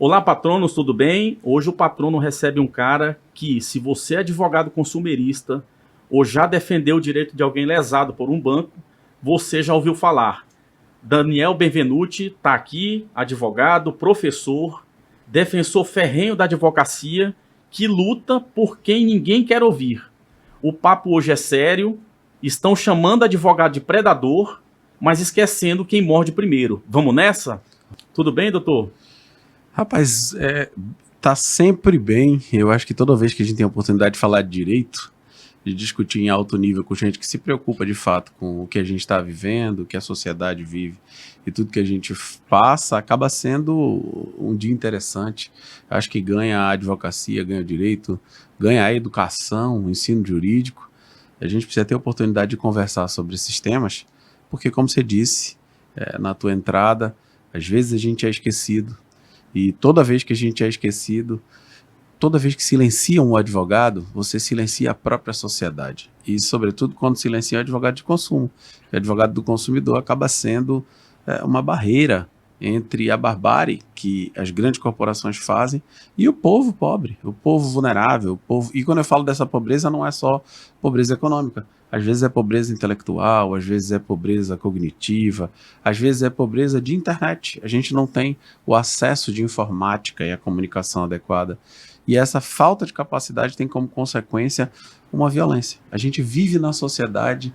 Olá, patronos, tudo bem? Hoje o patrono recebe um cara que, se você é advogado consumerista ou já defendeu o direito de alguém lesado por um banco, você já ouviu falar. Daniel Benvenuti está aqui, advogado, professor, defensor ferrenho da advocacia, que luta por quem ninguém quer ouvir. O papo hoje é sério, estão chamando advogado de predador, mas esquecendo quem morde primeiro. Vamos nessa? Tudo bem, doutor? Rapaz, tá sempre bem. Eu acho que toda vez que a gente tem a oportunidade de falar de direito, de discutir em alto nível com gente que se preocupa de fato com o que a gente está vivendo, o que a sociedade vive e tudo que a gente passa, acaba sendo um dia interessante. Acho que ganha a advocacia, ganha o direito, ganha a educação, o ensino jurídico. A gente precisa ter a oportunidade de conversar sobre esses temas, porque, como você disse na tua entrada, às vezes a gente é esquecido. E toda vez que a gente é esquecido, toda vez que silenciam o advogado, você silencia a própria sociedade. E, sobretudo, quando silencia o advogado de consumo. O advogado do consumidor acaba sendo uma barreira entre a barbárie que as grandes corporações fazem e o povo pobre, o povo vulnerável. E quando eu falo dessa pobreza, não é só pobreza econômica. Às vezes é pobreza intelectual, às vezes é pobreza cognitiva, às vezes é pobreza de internet. A gente não tem o acesso de informática e a comunicação adequada. E essa falta de capacidade tem como consequência uma violência. A gente vive na sociedade,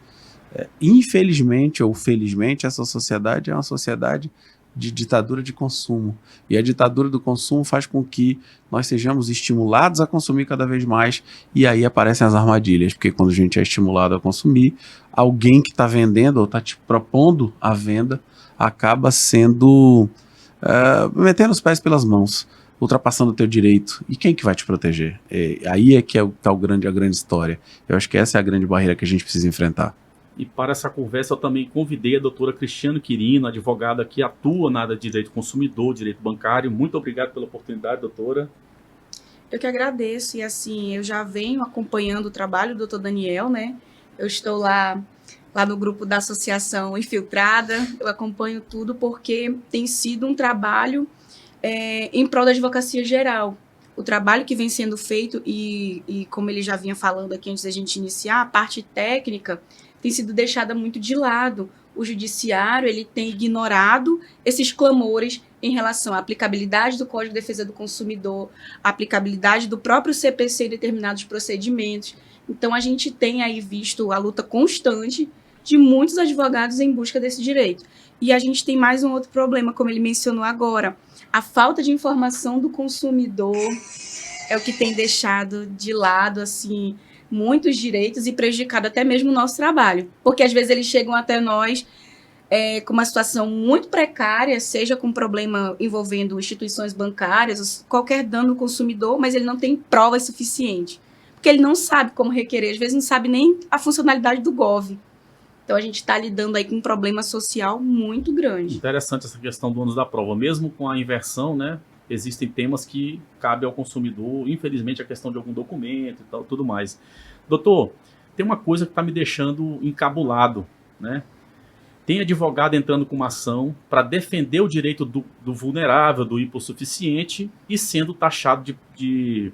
infelizmente ou felizmente, essa sociedade é uma sociedade de ditadura de consumo. E a ditadura do consumo faz com que nós sejamos estimulados a consumir cada vez mais, e aí aparecem as armadilhas, porque quando a gente é estimulado a consumir, alguém que está vendendo ou está te propondo a venda acaba sendo metendo os pés pelas mãos, ultrapassando o teu direito. E quem que vai te proteger? Aí é que está a grande história. Eu acho que essa é a grande barreira que a gente precisa enfrentar. E para essa conversa eu também convidei a doutora Cristiane Quirino, advogada que atua na área de direito consumidor, direito bancário. Muito obrigado pela oportunidade, doutora. Eu que agradeço, e assim, eu já venho acompanhando o trabalho do doutor Daniel, né? Eu estou lá no grupo da Associação Infiltrada, eu acompanho tudo porque tem sido um trabalho em prol da advocacia geral. O trabalho que vem sendo feito e como ele já vinha falando aqui antes da gente iniciar, a parte técnica tem sido deixada muito de lado. O judiciário ele tem ignorado esses clamores em relação à aplicabilidade do Código de Defesa do Consumidor, a aplicabilidade do próprio CPC em determinados procedimentos. Então, a gente tem aí visto a luta constante de muitos advogados em busca desse direito. E a gente tem mais um outro problema, como ele mencionou agora. A falta de informação do consumidor é o que tem deixado de lado, assim, muitos direitos e prejudicado até mesmo o nosso trabalho. Porque às vezes eles chegam até nós com uma situação muito precária, seja com problema envolvendo instituições bancárias, qualquer dano no consumidor, mas ele não tem provas suficientes. Porque ele não sabe como requerer, às vezes não sabe nem a funcionalidade do GOV. Então a gente está lidando aí com um problema social muito grande. Interessante essa questão do ônus da prova. Mesmo com a inversão, né? Existem temas que cabem ao consumidor, infelizmente a questão de algum documento e tal, tudo mais. Doutor, tem uma coisa que está me deixando encabulado, né? Tem advogado entrando com uma ação para defender o direito do vulnerável, do hipossuficiente, e sendo taxado de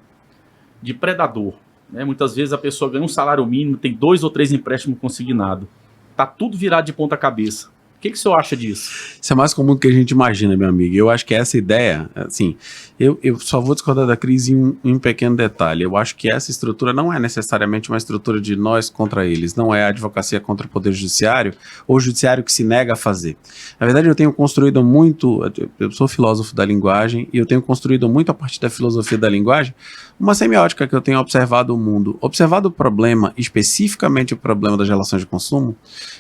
predador, né? Muitas vezes a pessoa ganha um salário mínimo, tem 2 ou 3 empréstimos consignados. Está tudo virado de ponta cabeça. O que o senhor acha disso? Isso é mais comum do que a gente imagina, meu amigo. Eu acho que essa ideia, assim, eu só vou discordar da crise em um pequeno detalhe. Eu acho que essa estrutura não é necessariamente uma estrutura de nós contra eles, não é a advocacia contra o poder judiciário ou o judiciário que se nega a fazer. Na verdade, eu tenho construído muito, eu sou filósofo da linguagem e eu tenho construído muito a partir da filosofia da linguagem uma semiótica que eu tenho observado o mundo, observado o problema, especificamente o problema das relações de consumo.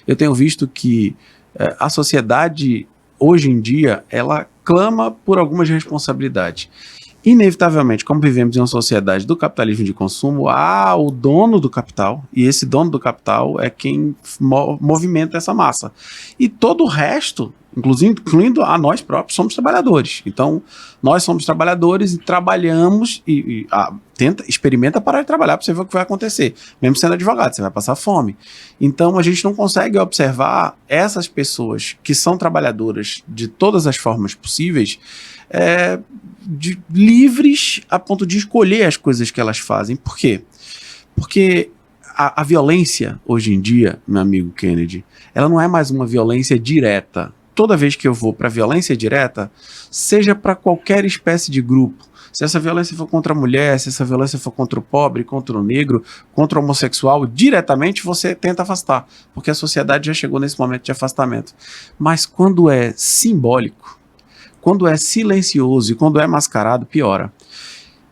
Eu tenho visto que a sociedade, hoje em dia, ela clama por algumas responsabilidades. Inevitavelmente, como vivemos em uma sociedade do capitalismo de consumo, há o dono do capital, e esse dono do capital é quem movimenta essa massa. E todo o resto, incluindo a nós próprios, somos trabalhadores. Então, nós somos trabalhadores e trabalhamos experimenta parar de trabalhar para você ver o que vai acontecer. Mesmo sendo advogado, você vai passar fome. Então, a gente não consegue observar essas pessoas que são trabalhadoras de todas as formas possíveis, livres a ponto de escolher as coisas que elas fazem. Por quê? Porque a violência, hoje em dia, meu amigo Kennedy, ela não é mais uma violência direta. Toda vez que eu vou para violência direta, seja para qualquer espécie de grupo, se essa violência for contra a mulher, se essa violência for contra o pobre, contra o negro, contra o homossexual, diretamente você tenta afastar, porque a sociedade já chegou nesse momento de afastamento. Mas quando é simbólico, quando é silencioso e quando é mascarado, piora.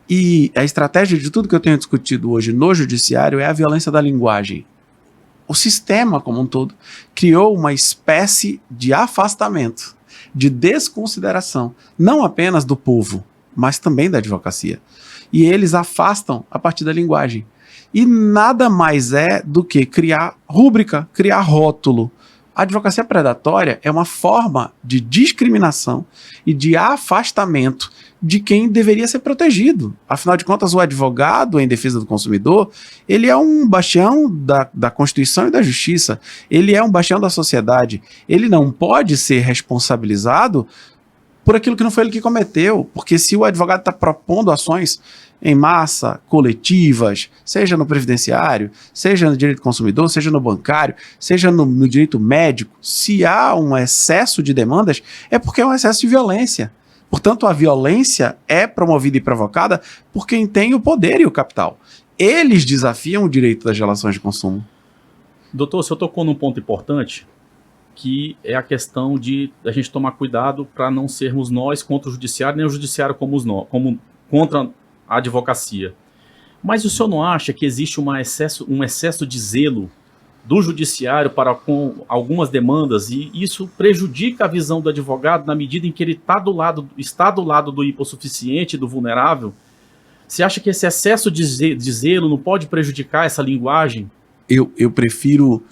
E a estratégia de tudo que eu tenho discutido hoje no judiciário é a violência da linguagem. O sistema como um todo criou uma espécie de afastamento, de desconsideração, não apenas do povo, mas também da advocacia. E eles afastam a partir da linguagem. E nada mais é do que criar rúbrica, criar rótulo. A advocacia predatória é uma forma de discriminação e de afastamento de quem deveria ser protegido. Afinal de contas, o advogado em defesa do consumidor, ele é um bastião da Constituição e da Justiça. Ele é um bastião da sociedade. Ele não pode ser responsabilizado por aquilo que não foi ele que cometeu. Porque se o advogado está propondo ações em massa, coletivas, seja no previdenciário, seja no direito do consumidor, seja no bancário, seja no direito médico, se há um excesso de demandas, é porque é um excesso de violência. Portanto, a violência é promovida e provocada por quem tem o poder e o capital. Eles desafiam o direito das relações de consumo. Doutor, o senhor tocou num ponto importante, que é a questão de a gente tomar cuidado para não sermos nós contra o judiciário, nem o judiciário como contra a advocacia. Mas o senhor não acha que existe um excesso de zelo do judiciário para com algumas demandas e isso prejudica a visão do advogado na medida em que ele está do lado do hipossuficiente, do vulnerável? Você acha que esse excesso de zelo não pode prejudicar essa linguagem? Eu prefiro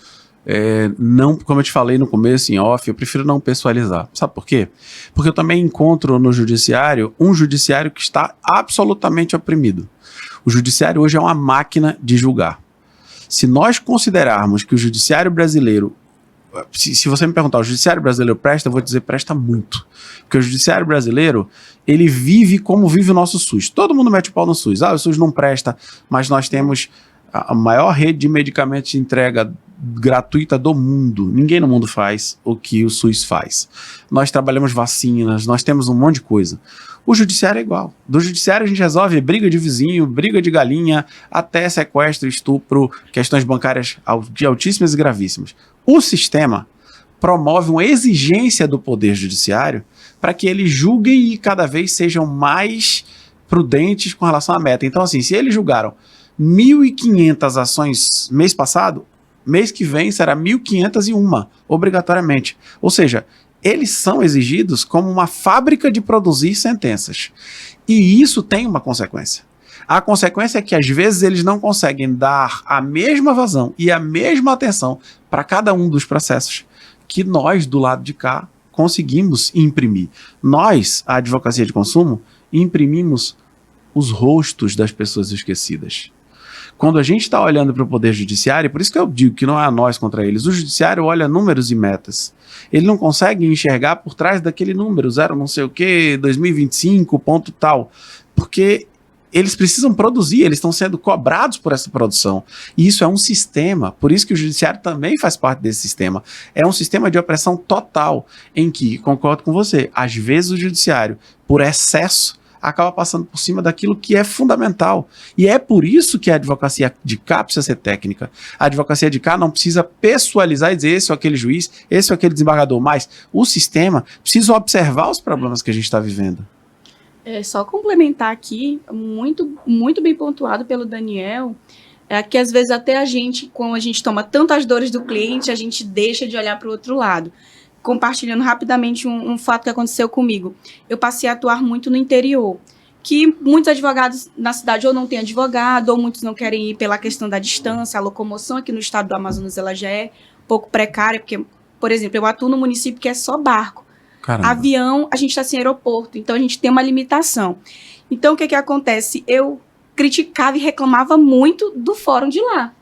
não, como eu te falei no começo, em off, eu prefiro não pessoalizar. Sabe por quê? Porque eu também encontro no judiciário um judiciário que está absolutamente oprimido. O judiciário hoje é uma máquina de julgar. Se nós considerarmos que o judiciário brasileiro, se você me perguntar, o judiciário brasileiro presta, eu vou dizer presta muito. Porque o judiciário brasileiro, ele vive como vive o nosso SUS. Todo mundo mete o pau no SUS. O SUS não presta, mas nós temos a maior rede de medicamentos de entrega gratuita do mundo. Ninguém no mundo faz o que o SUS faz. Nós trabalhamos vacinas, nós temos um monte de coisa. O judiciário é igual. Do judiciário a gente resolve briga de vizinho, briga de galinha, até sequestro, estupro, questões bancárias de altíssimas e gravíssimas. O sistema promove uma exigência do poder judiciário para que eles julguem e cada vez sejam mais prudentes com relação à meta. Então, assim, se eles julgaram 1.500 ações mês passado, mês que vem será 1.501, obrigatoriamente. Ou seja, eles são exigidos como uma fábrica de produzir sentenças. E isso tem uma consequência. A consequência é que às vezes eles não conseguem dar a mesma vazão e a mesma atenção para cada um dos processos que nós, do lado de cá, conseguimos imprimir. Nós, a advocacia de consumo, imprimimos os rostos das pessoas esquecidas. Quando a gente está olhando para o poder judiciário, por isso que eu digo que não é a nós contra eles, o judiciário olha números e metas. Ele não consegue enxergar por trás daquele número, 0 não sei o que, 2025, ponto tal, porque eles precisam produzir, eles estão sendo cobrados por essa produção. E isso é um sistema, por isso que o judiciário também faz parte desse sistema. É um sistema de opressão total, em que, concordo com você, às vezes o judiciário, por excesso, acaba passando por cima daquilo que é fundamental. E é por isso que a advocacia de cá precisa ser técnica. A advocacia de cá não precisa pessoalizar e dizer esse ou aquele juiz, esse ou aquele desembargador, mas o sistema precisa observar os problemas que a gente está vivendo. Só complementar aqui, muito, muito bem pontuado pelo Daniel, que às vezes até a gente, quando a gente toma tanto as dores do cliente, a gente deixa de olhar para o outro lado. Compartilhando rapidamente um fato que aconteceu comigo. Eu passei a atuar muito no interior, que muitos advogados na cidade ou não têm advogado, ou muitos não querem ir pela questão da distância, a locomoção aqui no estado do Amazonas ela já é um pouco precária, porque Por exemplo, eu atuo no município que é só barco. Caramba. Avião, a gente está sem aeroporto, então a gente tem uma limitação. Então, o que acontece? Eu criticava e reclamava muito do fórum de lá.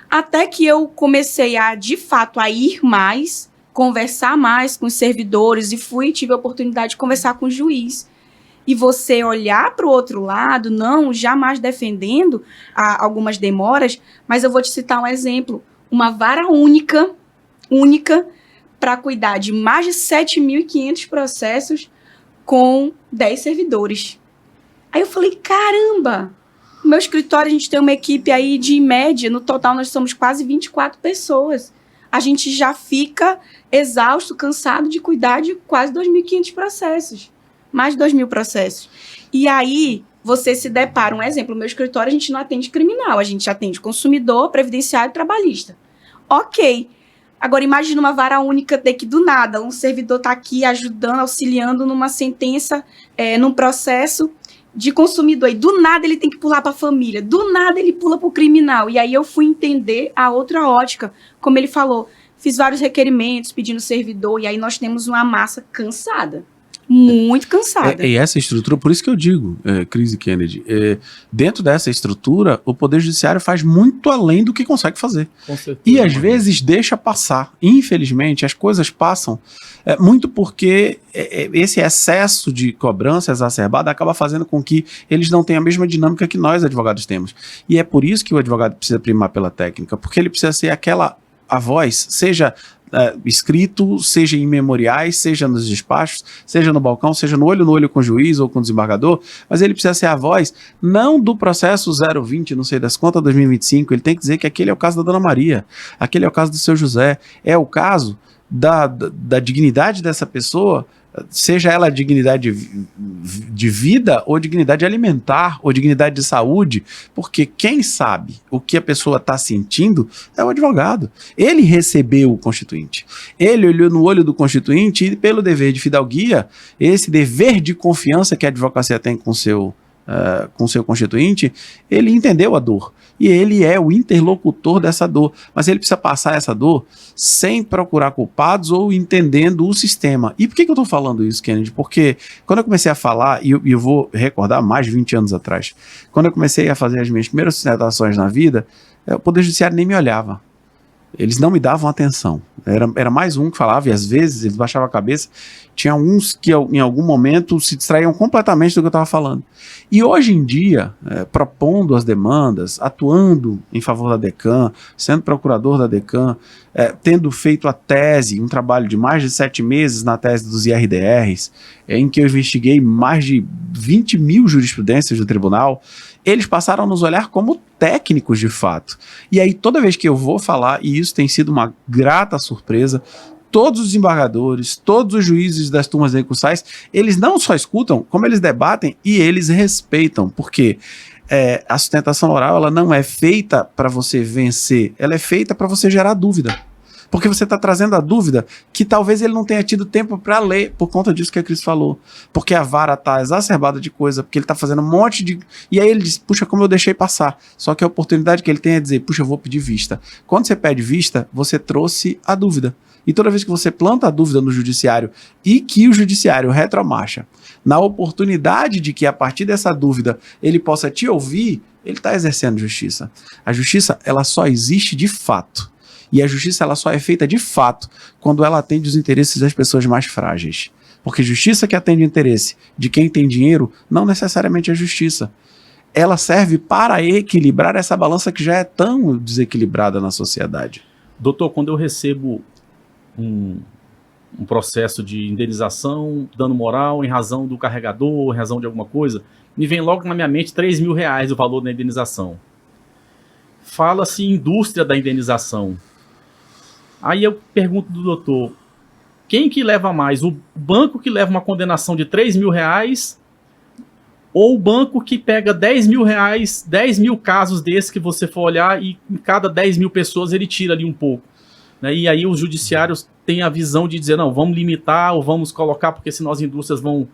Até que eu comecei a, de fato, a ir mais, conversar mais com os servidores e tive a oportunidade de conversar com o juiz. E você olhar para o outro lado, não jamais defendendo algumas demoras, mas eu vou te citar um exemplo. Uma vara única para cuidar de mais de 7.500 processos com 10 servidores. Aí eu falei, caramba, no meu escritório a gente tem uma equipe aí de, em média, no total nós somos quase 24 pessoas. A gente já fica exausto, cansado de cuidar de quase 2.500 processos. Mais de 2.000 processos. E aí, você se depara, um exemplo, no meu escritório a gente não atende criminal, a gente atende consumidor, previdenciário e trabalhista. Ok. Agora, imagina uma vara única ter que, do nada, um servidor está aqui ajudando, auxiliando numa sentença, num processo de consumidor. E do nada ele tem que pular para a família, do nada ele pula para o criminal. E aí eu fui entender a outra ótica. Como ele falou, fiz vários requerimentos pedindo servidor, e aí nós temos uma massa cansada. Muito cansada. E essa estrutura, por isso que eu digo, Cris e Kennedy, dentro dessa estrutura, o Poder Judiciário faz muito além do que consegue fazer. Com certeza. E às vezes deixa passar. Infelizmente, as coisas passam muito porque esse excesso de cobrança exacerbada acaba fazendo com que eles não tenham a mesma dinâmica que nós, advogados, temos. E é por isso que o advogado precisa primar pela técnica, porque ele precisa ser a voz, seja escrito, seja em memoriais, seja nos despachos, seja no balcão, seja no olho com o juiz ou com o desembargador, mas ele precisa ser a voz não do processo 020, não sei das contas, 2025, ele tem que dizer que aquele é o caso da Dona Maria, aquele é o caso do seu José, é o caso da dignidade dessa pessoa, seja ela dignidade de vida ou dignidade alimentar ou dignidade de saúde, porque quem sabe o que a pessoa está sentindo é o advogado. Ele recebeu o constituinte, ele olhou no olho do constituinte e, pelo dever de fidalguia, esse dever de confiança que a advocacia tem com seu constituinte, ele entendeu a dor e ele é o interlocutor dessa dor, mas ele precisa passar essa dor sem procurar culpados ou entendendo o sistema. E por que eu estou falando isso, Kennedy? Porque quando eu comecei a falar, e eu vou recordar mais de 20 anos atrás, quando eu comecei a fazer as minhas primeiras sustentações na vida, o Poder Judiciário nem me olhava. Eles não me davam atenção. Era mais um que falava, e às vezes eles baixavam a cabeça. Tinha uns que em algum momento se distraíam completamente do que eu estava falando. E hoje em dia, propondo as demandas, atuando em favor da DECAM, sendo procurador da DECAM, tendo feito a tese, um trabalho de mais de 7 meses na tese dos IRDRs, em que eu investiguei mais de 20.000 jurisprudências do tribunal, eles passaram a nos olhar como técnicos de fato. E aí toda vez que eu vou falar, e isso tem sido uma grata surpresa, todos os desembargadores, todos os juízes das turmas recursais, eles não só escutam, como eles debatem e eles respeitam, porque a sustentação oral ela não é feita para você vencer, ela é feita para você gerar dúvida. Porque você está trazendo a dúvida que talvez ele não tenha tido tempo para ler, por conta disso que a Cris falou. Porque a vara está exacerbada de coisa, porque ele está fazendo um monte de... E aí ele diz, puxa, como eu deixei passar. Só que a oportunidade que ele tem é dizer, puxa, eu vou pedir vista. Quando você pede vista, você trouxe a dúvida. E toda vez que você planta a dúvida no judiciário e que o judiciário retromarcha, na oportunidade de que a partir dessa dúvida ele possa te ouvir, ele está exercendo justiça. A justiça, ela só existe de fato. E a justiça ela só é feita de fato quando ela atende os interesses das pessoas mais frágeis. Porque justiça que atende o interesse de quem tem dinheiro não necessariamente é justiça. Ela serve para equilibrar essa balança que já é tão desequilibrada na sociedade. Doutor, quando eu recebo um processo de indenização, dano moral em razão do carregador, em razão de alguma coisa, me vem logo na minha mente R$3.000 o valor da indenização. Fala-se indústria da indenização. Aí eu pergunto do doutor, quem que leva mais? O banco que leva uma condenação de R$3.000 ou o banco que pega R$10.000, 10.000 casos desses que você for olhar e em cada 10.000 pessoas ele tira ali um pouco. Né? E aí os judiciários têm a visão de dizer, não, vamos limitar ou vamos colocar porque senão as indústrias vão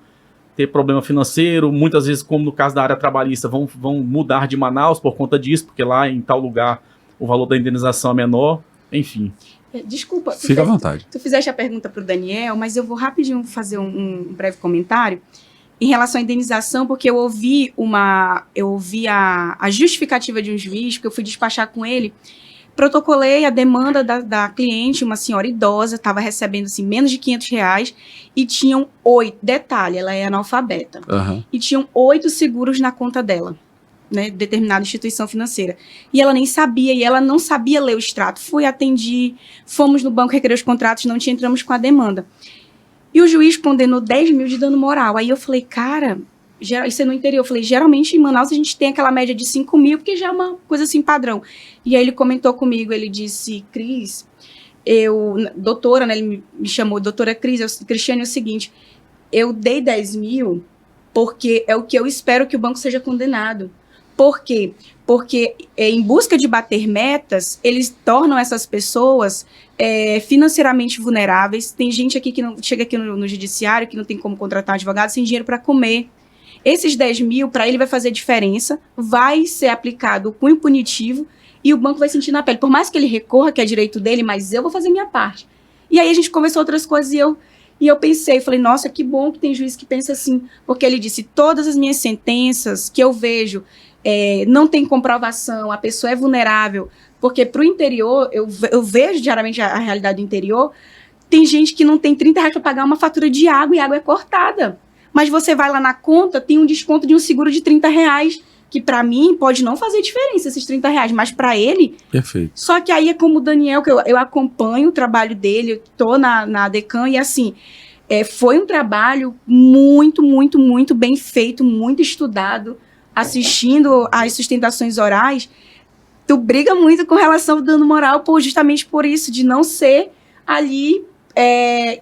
ter problema financeiro, muitas vezes, como no caso da área trabalhista, vão mudar de Manaus por conta disso, porque lá em tal lugar o valor da indenização é menor, enfim. Desculpa. Fica à vontade. Tu fizeste a pergunta para o Daniel, mas eu vou rapidinho fazer um breve comentário em relação à indenização, porque eu ouvi a justificativa de um juiz, porque eu fui despachar com ele, protocolei a demanda da cliente, uma senhora idosa, estava recebendo assim, menos de R$500 e tinham 8, detalhe, ela é analfabeta, e tinham 8 seguros na conta dela, né, determinada instituição financeira. E ela nem sabia, e ela não sabia ler o extrato. Atendi, fomos no banco requerer os contratos, não entramos com a demanda. E o juiz condenou 10 mil de dano moral. Aí eu falei, cara, isso é no interior. Eu falei, geralmente em Manaus a gente tem aquela média de 5 mil, porque já é uma coisa assim padrão. E aí ele comentou comigo, ele disse, Cris, doutora, né, ele me chamou, doutora Cris, Cristiane, é o seguinte, eu dei 10 mil porque é o que eu espero que o banco seja condenado. Por quê? Porque em busca de bater metas, eles tornam essas pessoas financeiramente vulneráveis. Tem gente aqui que não chega aqui no judiciário, que não tem como contratar um advogado, sem dinheiro para comer. Esses 10 mil, para ele, vai fazer diferença, vai ser aplicado o cunho punitivo e o banco vai sentir na pele. Por mais que ele recorra, que é direito dele, mas eu vou fazer minha parte. E aí a gente conversou outras coisas e eu pensei, falei, nossa, que bom que tem juiz que pensa assim. Porque ele disse, todas as minhas sentenças que eu vejo, não tem comprovação, a pessoa é vulnerável, porque para o interior, eu vejo diariamente a realidade do interior, tem gente que não tem R$30 para pagar uma fatura de água e a água é cortada. Mas você vai lá na conta, tem um desconto de um seguro de R$30, que para mim pode não fazer diferença esses R$30, mas para ele... Perfeito. Só que aí é como o Daniel, que eu acompanho o trabalho dele, eu estou na Decam e assim... foi um trabalho muito, muito, muito bem feito, muito estudado, assistindo às sustentações orais, tu briga muito com relação ao dano moral, justamente por isso, de não ser ali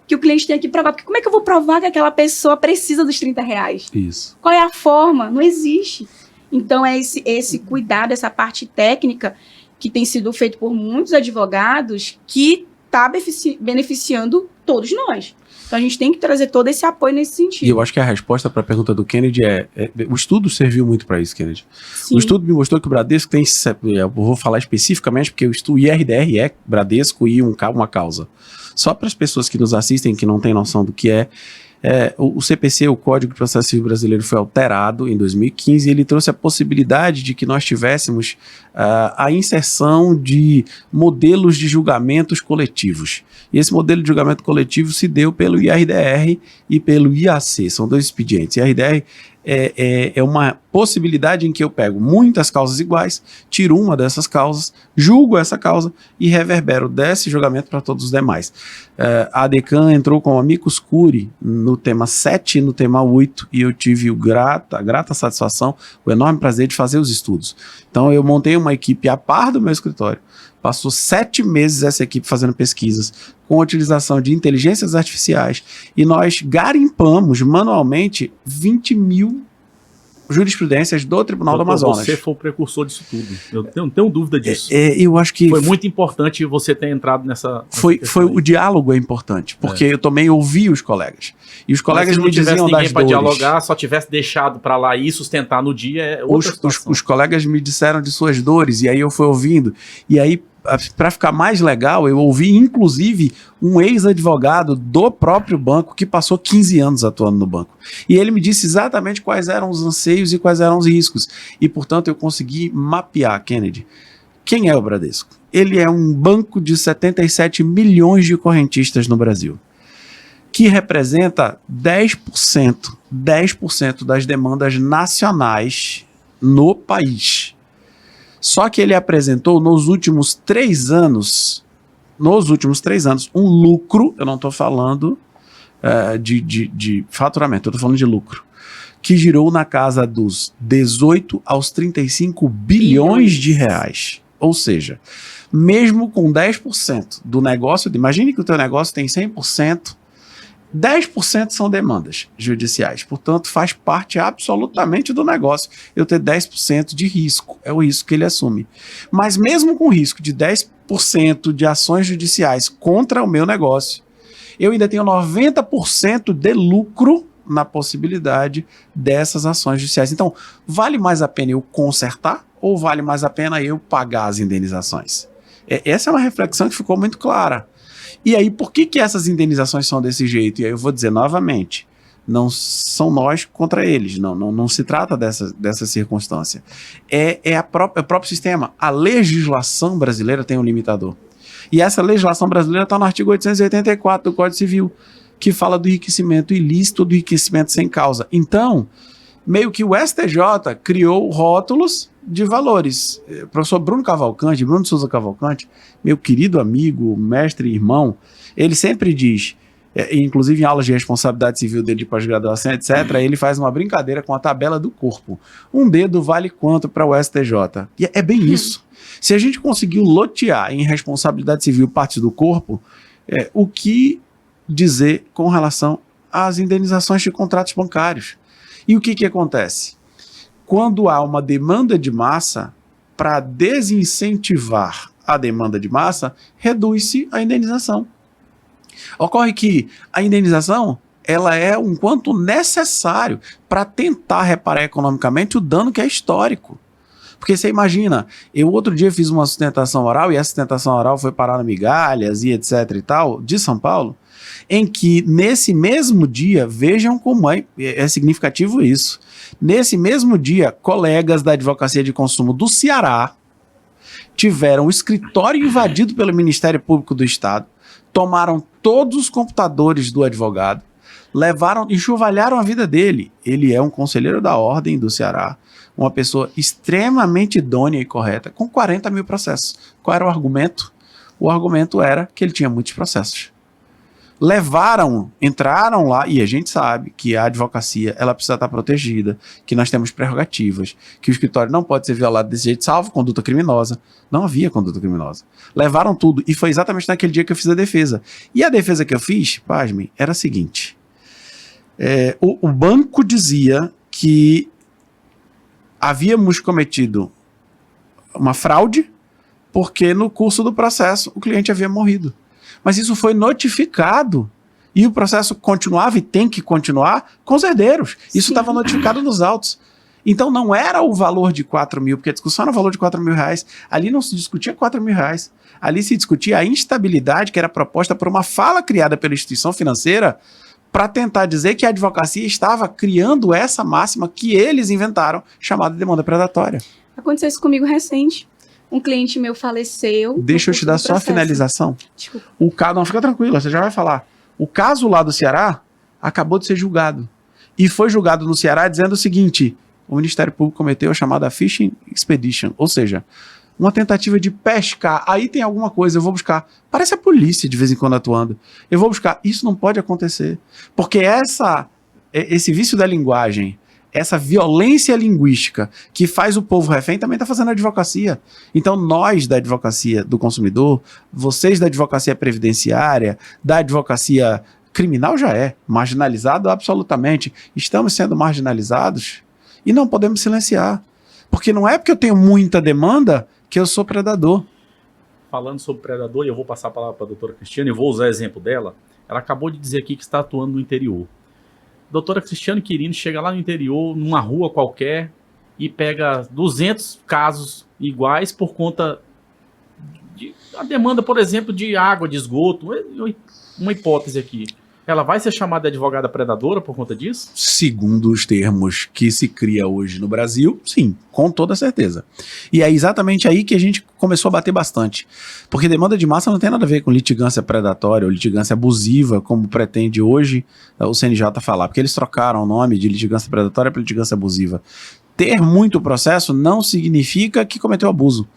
que o cliente tem que provar. Porque como é que eu vou provar que aquela pessoa precisa dos R$30? Isso. Qual é a forma? Não existe. Então, é esse cuidado, essa parte técnica que tem sido feito por muitos advogados que está beneficiando todos nós. Então, a gente tem que trazer todo esse apoio nesse sentido. E eu acho que a resposta para a pergunta do Kennedy o estudo serviu muito para isso, Kennedy. Sim. O estudo me mostrou que o Bradesco tem, eu vou falar especificamente porque o IRDR é Bradesco e uma causa. Só para as pessoas que nos assistem, que não têm noção do que o CPC, o Código de Processo Civil Brasileiro, foi alterado em 2015 e ele trouxe a possibilidade de que nós tivéssemos a inserção de modelos de julgamentos coletivos. E esse modelo de julgamento coletivo se deu pelo IRDR e pelo IAC, são 2 expedientes. IRDR é uma possibilidade em que eu pego muitas causas iguais, tiro uma dessas causas, julgo essa causa e reverbero desse julgamento para todos os demais. A Decam entrou com amicus curiae no tema 7 e no tema 8 e eu tive a grata satisfação, o enorme prazer de fazer os estudos. Então eu montei uma equipe a par do meu escritório, passou 7 meses essa equipe fazendo pesquisas com a utilização de inteligências artificiais e nós garimpamos manualmente 20 mil jurisprudências do Tribunal do Amazonas. Você foi o precursor disso tudo. Eu não tenho dúvida disso. Eu acho que foi muito importante você ter entrado nessa foi o diálogo é importante, porque eu também ouvi os colegas. E os colegas me diziam das dores. Se não tivesse ninguém para dialogar, só tivesse deixado para lá e sustentar no dia, os colegas me disseram de suas dores, e aí eu fui ouvindo. E aí, para ficar mais legal, eu ouvi inclusive um ex-advogado do próprio banco que passou 15 anos atuando no banco. E ele me disse exatamente quais eram os anseios e quais eram os riscos. E, portanto, eu consegui mapear, Kennedy. Quem é o Bradesco? Ele é um banco de 77 milhões de correntistas no Brasil, que representa 10% das demandas nacionais no país. Só que ele apresentou nos últimos 3 anos, um lucro, eu não estou falando de faturamento, eu estou falando de lucro, que girou na casa dos 18 aos 35 bilhões de reais. Ou seja, mesmo com 10% do negócio, imagine que o teu negócio tem 100%, 10% são demandas judiciais, portanto faz parte absolutamente do negócio eu ter 10% de risco, é o risco que ele assume. Mas mesmo com risco de 10% de ações judiciais contra o meu negócio, eu ainda tenho 90% de lucro na possibilidade dessas ações judiciais. Então, vale mais a pena eu consertar ou vale mais a pena eu pagar as indenizações? Essa é uma reflexão que ficou muito clara. E aí, por que essas indenizações são desse jeito? E aí eu vou dizer novamente, não são nós contra eles, não se trata dessa circunstância. É o próprio sistema. A legislação brasileira tem um limitador. E essa legislação brasileira está no artigo 884 do Código Civil, que fala do enriquecimento ilícito, do enriquecimento sem causa. Então, meio que o STJ criou rótulos de valores. O professor Bruno Souza Cavalcante, meu querido amigo, mestre e irmão, ele sempre diz, inclusive em aulas de responsabilidade civil dele de pós-graduação, etc., ele faz uma brincadeira com a tabela do corpo. Um dedo vale quanto para o STJ? E é bem isso. Se a gente conseguiu lotear em responsabilidade civil partes do corpo, o que dizer com relação às indenizações de contratos bancários? E o que acontece? Quando há uma demanda de massa, para desincentivar a demanda de massa, reduz-se a indenização. Ocorre que a indenização ela é um quanto necessário para tentar reparar economicamente o dano que é histórico. Porque você imagina, eu outro dia fiz uma sustentação oral, e essa sustentação oral foi parar no Migalhas e etc e tal, de São Paulo, em que nesse mesmo dia, vejam como é significativo isso, nesse mesmo dia, colegas da Advocacia de Consumo do Ceará tiveram o escritório invadido pelo Ministério Público do Estado, tomaram todos os computadores do advogado, levaram, enxovalharam a vida dele. Ele é um conselheiro da Ordem do Ceará, uma pessoa extremamente idônea e correta, com 40 mil processos. Qual era o argumento? O argumento era que ele tinha muitos processos. Entraram lá, e a gente sabe que a advocacia ela precisa estar protegida, que nós temos prerrogativas, que o escritório não pode ser violado desse jeito, salvo conduta criminosa. Não havia conduta criminosa. Levaram tudo, e foi exatamente naquele dia que eu fiz a defesa. E a defesa que eu fiz, pasmem, era a seguinte. O banco dizia que havíamos cometido uma fraude porque no curso do processo o cliente havia morrido. Mas isso foi notificado e o processo continuava e tem que continuar com os herdeiros. Isso estava notificado nos autos. Então não era o valor de 4 mil, porque a discussão era o valor de 4 mil reais. Ali não se discutia 4 mil reais. Ali se discutia a instabilidade que era proposta por uma fala criada pela instituição financeira para tentar dizer que a advocacia estava criando essa máxima que eles inventaram, chamada demanda predatória. Aconteceu isso comigo recente. Um cliente meu faleceu. Deixa eu te dar só a finalização. Desculpa. O caso, não, fica tranquila, você já vai falar. O caso lá do Ceará acabou de ser julgado. E foi julgado no Ceará dizendo o seguinte: o Ministério Público cometeu a chamada Fishing Expedition, ou seja, uma tentativa de pescar. Aí tem alguma coisa, eu vou buscar. Parece a polícia de vez em quando atuando. Eu vou buscar. Isso não pode acontecer. Porque esse vício da linguagem, essa violência linguística que faz o povo refém também está fazendo a advocacia. Então nós da advocacia do consumidor, vocês da advocacia previdenciária, da advocacia criminal já marginalizado absolutamente. Estamos sendo marginalizados e não podemos silenciar. Porque não é porque eu tenho muita demanda que eu sou predador. Falando sobre predador, e eu vou passar a palavra para a doutora Cristiane, eu vou usar o exemplo dela. Ela acabou de dizer aqui que está atuando no interior. Doutora Cristiane Quirino chega lá no interior, numa rua qualquer, e pega 200 casos iguais por conta a demanda, por exemplo, de água, de esgoto. Uma hipótese aqui. Ela vai ser chamada de advogada predadora por conta disso? Segundo os termos que se cria hoje no Brasil, sim, com toda certeza. E é exatamente aí que a gente começou a bater bastante. Porque demanda de massa não tem nada a ver com litigância predatória ou litigância abusiva, como pretende hoje o CNJ falar. Porque eles trocaram o nome de litigância predatória para litigância abusiva. Ter muito processo não significa que cometeu abuso.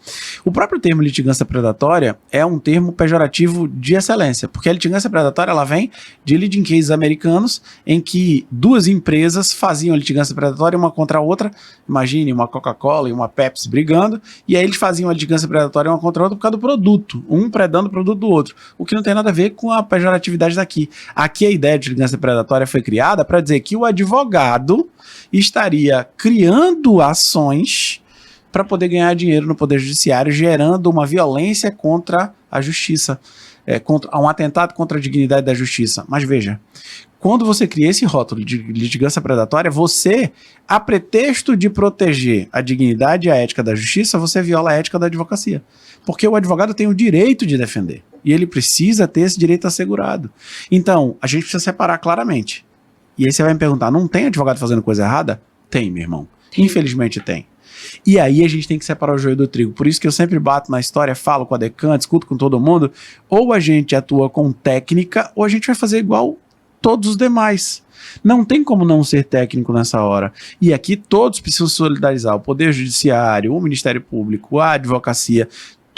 O próprio termo litigância predatória é um termo pejorativo de excelência, porque a litigância predatória ela vem de leading cases americanos em que duas empresas faziam litigância predatória uma contra a outra. Imagine uma Coca-Cola e uma Pepsi brigando, e aí eles faziam a litigância predatória uma contra a outra por causa do produto, um predando o produto do outro, o que não tem nada a ver com a pejoratividade daqui. Aqui a ideia de litigância predatória foi criada para dizer que o advogado estaria criando ações para poder ganhar dinheiro no Poder Judiciário, gerando uma violência contra a justiça, contra um atentado contra a dignidade da justiça. Mas veja, quando você cria esse rótulo de litigância predatória, você, a pretexto de proteger a dignidade e a ética da justiça, você viola a ética da advocacia. Porque o advogado tem o direito de defender. E ele precisa ter esse direito assegurado. Então, a gente precisa separar claramente. E aí você vai me perguntar, não tem advogado fazendo coisa errada? Tem, meu irmão. Infelizmente tem. E aí a gente tem que separar o joio do trigo. Por isso que eu sempre bato na história, falo com a Decã, discuto com todo mundo. Ou a gente atua com técnica, ou a gente vai fazer igual todos os demais. Não tem como não ser técnico nessa hora. E aqui todos precisam solidarizar. O Poder Judiciário, o Ministério Público, a advocacia,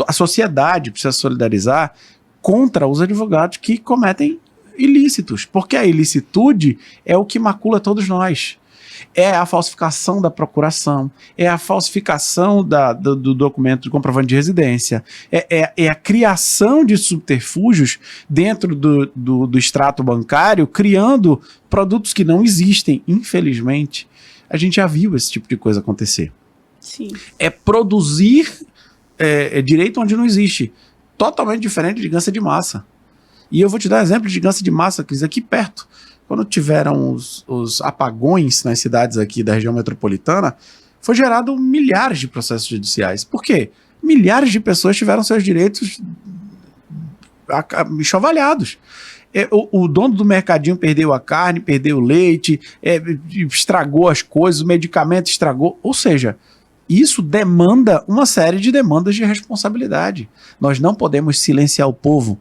a sociedade precisa solidarizar contra os advogados que cometem ilícitos. Porque a ilicitude é o que macula todos nós. É a falsificação da procuração, é a falsificação do documento de comprovante de residência, é a criação de subterfúgios dentro do extrato bancário, criando produtos que não existem, infelizmente. A gente já viu esse tipo de coisa acontecer. Sim. É produzir direito onde não existe. Totalmente diferente de ganância de massa. E eu vou te dar um exemplo de ganância de massa, Cris, aqui perto. Quando tiveram os apagões nas cidades aqui da região metropolitana, foi gerado milhares de processos judiciais. Por quê? Milhares de pessoas tiveram seus direitos enxovalhados. O dono do mercadinho perdeu a carne, perdeu o leite, estragou as coisas, o medicamento estragou. Ou seja, isso demanda uma série de demandas de responsabilidade. Nós não podemos silenciar o povo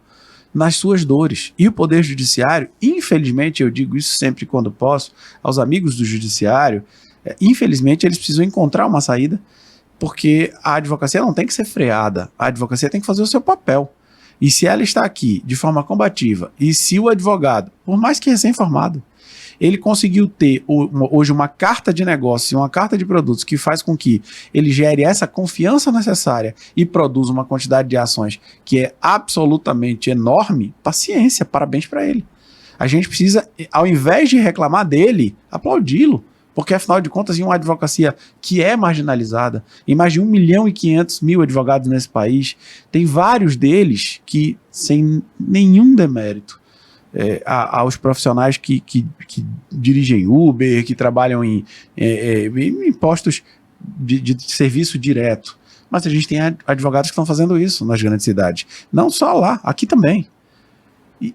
nas suas dores. E o Poder Judiciário, infelizmente, eu digo isso sempre quando posso, aos amigos do Judiciário, infelizmente eles precisam encontrar uma saída, porque a advocacia não tem que ser freada, a advocacia tem que fazer o seu papel. E se ela está aqui de forma combativa, e se o advogado, por mais que recém-formado, ele conseguiu ter hoje uma carta de negócio, uma carta de produtos que faz com que ele gere essa confiança necessária e produza uma quantidade de ações que é absolutamente enorme, paciência, parabéns para ele. A gente precisa, ao invés de reclamar dele, aplaudi-lo, porque afinal de contas, em uma advocacia que é marginalizada, em mais de 1.500.000 advogados nesse país, tem vários deles que, sem nenhum demérito, aos profissionais que dirigem Uber, que trabalham em postos de serviço direto. Mas a gente tem advogados que estão fazendo isso nas grandes cidades. Não só lá, aqui também.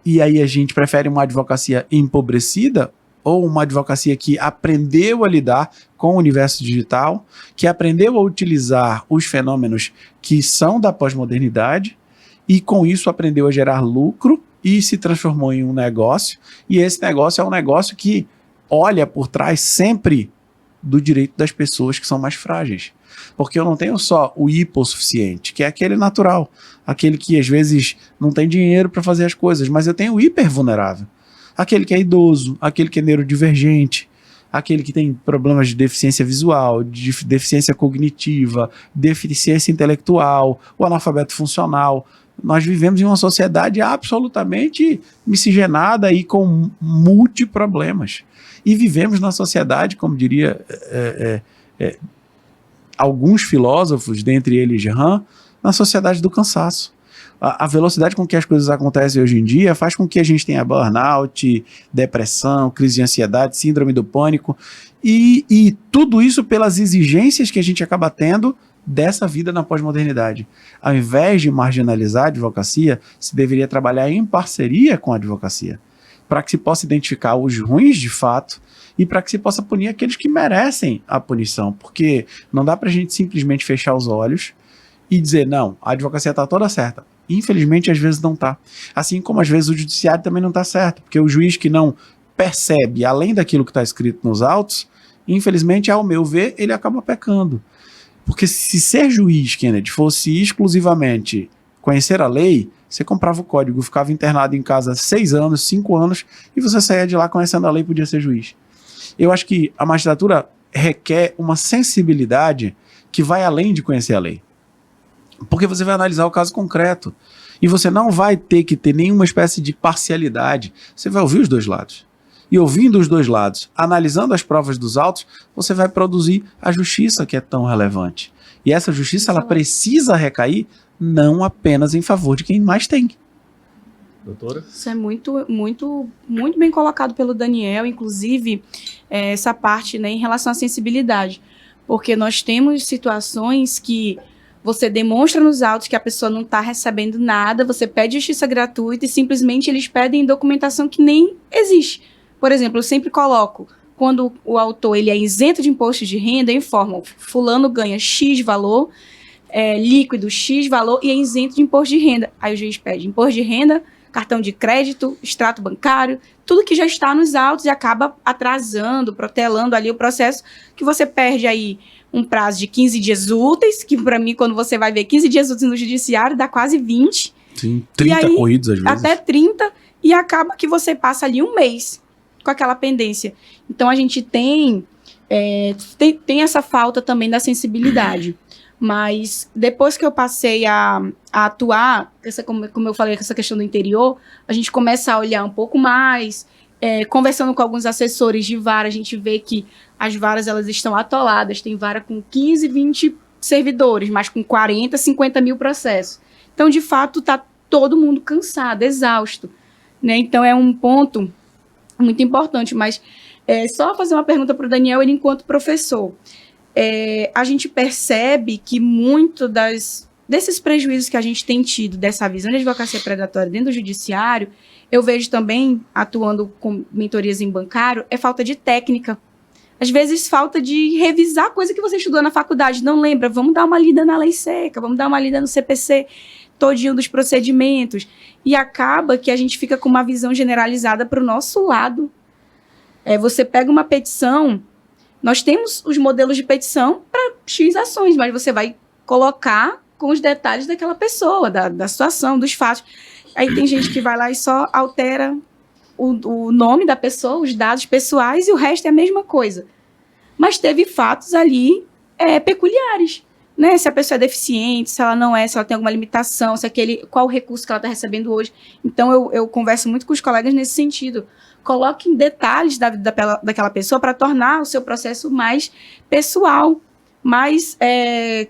E aí a gente prefere uma advocacia empobrecida ou uma advocacia que aprendeu a lidar com o universo digital, que aprendeu a utilizar os fenômenos que são da pós-modernidade e com isso aprendeu a gerar lucro e se transformou em um negócio, e esse negócio é um negócio que olha por trás sempre do direito das pessoas que são mais frágeis. Porque eu não tenho só o hipossuficiente, que é aquele natural, aquele que às vezes não tem dinheiro para fazer as coisas, mas eu tenho o hipervulnerável, aquele que é idoso, aquele que é neurodivergente, aquele que tem problemas de deficiência visual, de deficiência cognitiva, deficiência intelectual, o analfabeto funcional. Nós vivemos em uma sociedade absolutamente miscigenada e com multiproblemas. E vivemos na sociedade, como diria alguns filósofos, dentre eles Jean, na sociedade do cansaço. A velocidade com que as coisas acontecem hoje em dia faz com que a gente tenha burnout, depressão, crise de ansiedade, síndrome do pânico, e tudo isso pelas exigências que a gente acaba tendo dessa vida na pós-modernidade. Ao invés de marginalizar a advocacia, se deveria trabalhar em parceria com a advocacia, para que se possa identificar os ruins de fato e para que se possa punir aqueles que merecem a punição, porque não dá para a gente simplesmente fechar os olhos e dizer, não, a advocacia está toda certa. Infelizmente, às vezes não está. Assim como às vezes o judiciário também não está certo, porque o juiz que não percebe, além daquilo que está escrito nos autos, infelizmente, ao meu ver, ele acaba pecando. Porque se ser juiz, Kennedy, fosse exclusivamente conhecer a lei, você comprava o código, ficava internado em casa 6 anos, 5 anos, e você saía de lá conhecendo a lei e podia ser juiz. Eu acho que a magistratura requer uma sensibilidade que vai além de conhecer a lei. Porque você vai analisar o caso concreto. E você não vai ter que ter nenhuma espécie de parcialidade. Você vai ouvir os dois lados. E ouvindo os dois lados, analisando as provas dos autos, você vai produzir a justiça que é tão relevante. E essa justiça, ela precisa recair não apenas em favor de quem mais tem. Doutora? Isso é muito bem colocado pelo Daniel, inclusive essa parte, né, em relação à sensibilidade, porque nós temos situações que você demonstra nos autos que a pessoa não está recebendo nada, você pede justiça gratuita e simplesmente eles pedem documentação que nem existe. Por exemplo, eu sempre coloco, quando o autor ele é isento de imposto de renda, eu informo, fulano ganha X valor, líquido X valor e é isento de imposto de renda. Aí o juiz pede imposto de renda, cartão de crédito, extrato bancário, tudo que já está nos autos e acaba atrasando, protelando ali o processo, que você perde aí um prazo de 15 dias úteis, que para mim, quando você vai ver 15 dias úteis no judiciário, dá quase 20. Sim, 30 aí, corridos às vezes. Até 30, e acaba que você passa ali um mês com aquela pendência. Então, a gente tem essa falta também da sensibilidade. Mas depois que eu passei a atuar, como eu falei, com essa questão do interior, a gente começa a olhar um pouco mais, conversando com alguns assessores de vara, a gente vê que as varas elas estão atoladas, tem vara com 15, 20 servidores, mas com 40, 50 mil processos. Então, de fato, está todo mundo cansado, exausto, né? Então, é um ponto muito importante, mas só fazer uma pergunta para o Daniel, ele enquanto professor. A gente percebe que muito desses prejuízos que a gente tem tido dessa visão de advocacia predatória dentro do judiciário, eu vejo também, atuando com mentorias em bancário, é falta de técnica. Às vezes, falta de revisar coisa que você estudou na faculdade. Não lembra? Vamos dar uma lida na lei seca, vamos dar uma lida no CPC, todinho dos procedimentos. E acaba que a gente fica com uma visão generalizada para o nosso lado. Você pega uma petição, nós temos os modelos de petição para X ações, mas você vai colocar com os detalhes daquela pessoa, da situação, dos fatos. Aí tem gente que vai lá e só altera o nome da pessoa, os dados pessoais, e o resto é a mesma coisa. Mas teve fatos ali peculiares, né? Se a pessoa é deficiente, se ela não é, se ela tem alguma limitação, qual o recurso que ela está recebendo hoje. Então, eu converso muito com os colegas nesse sentido. Coloque em detalhes da vida daquela pessoa para tornar o seu processo mais pessoal, mais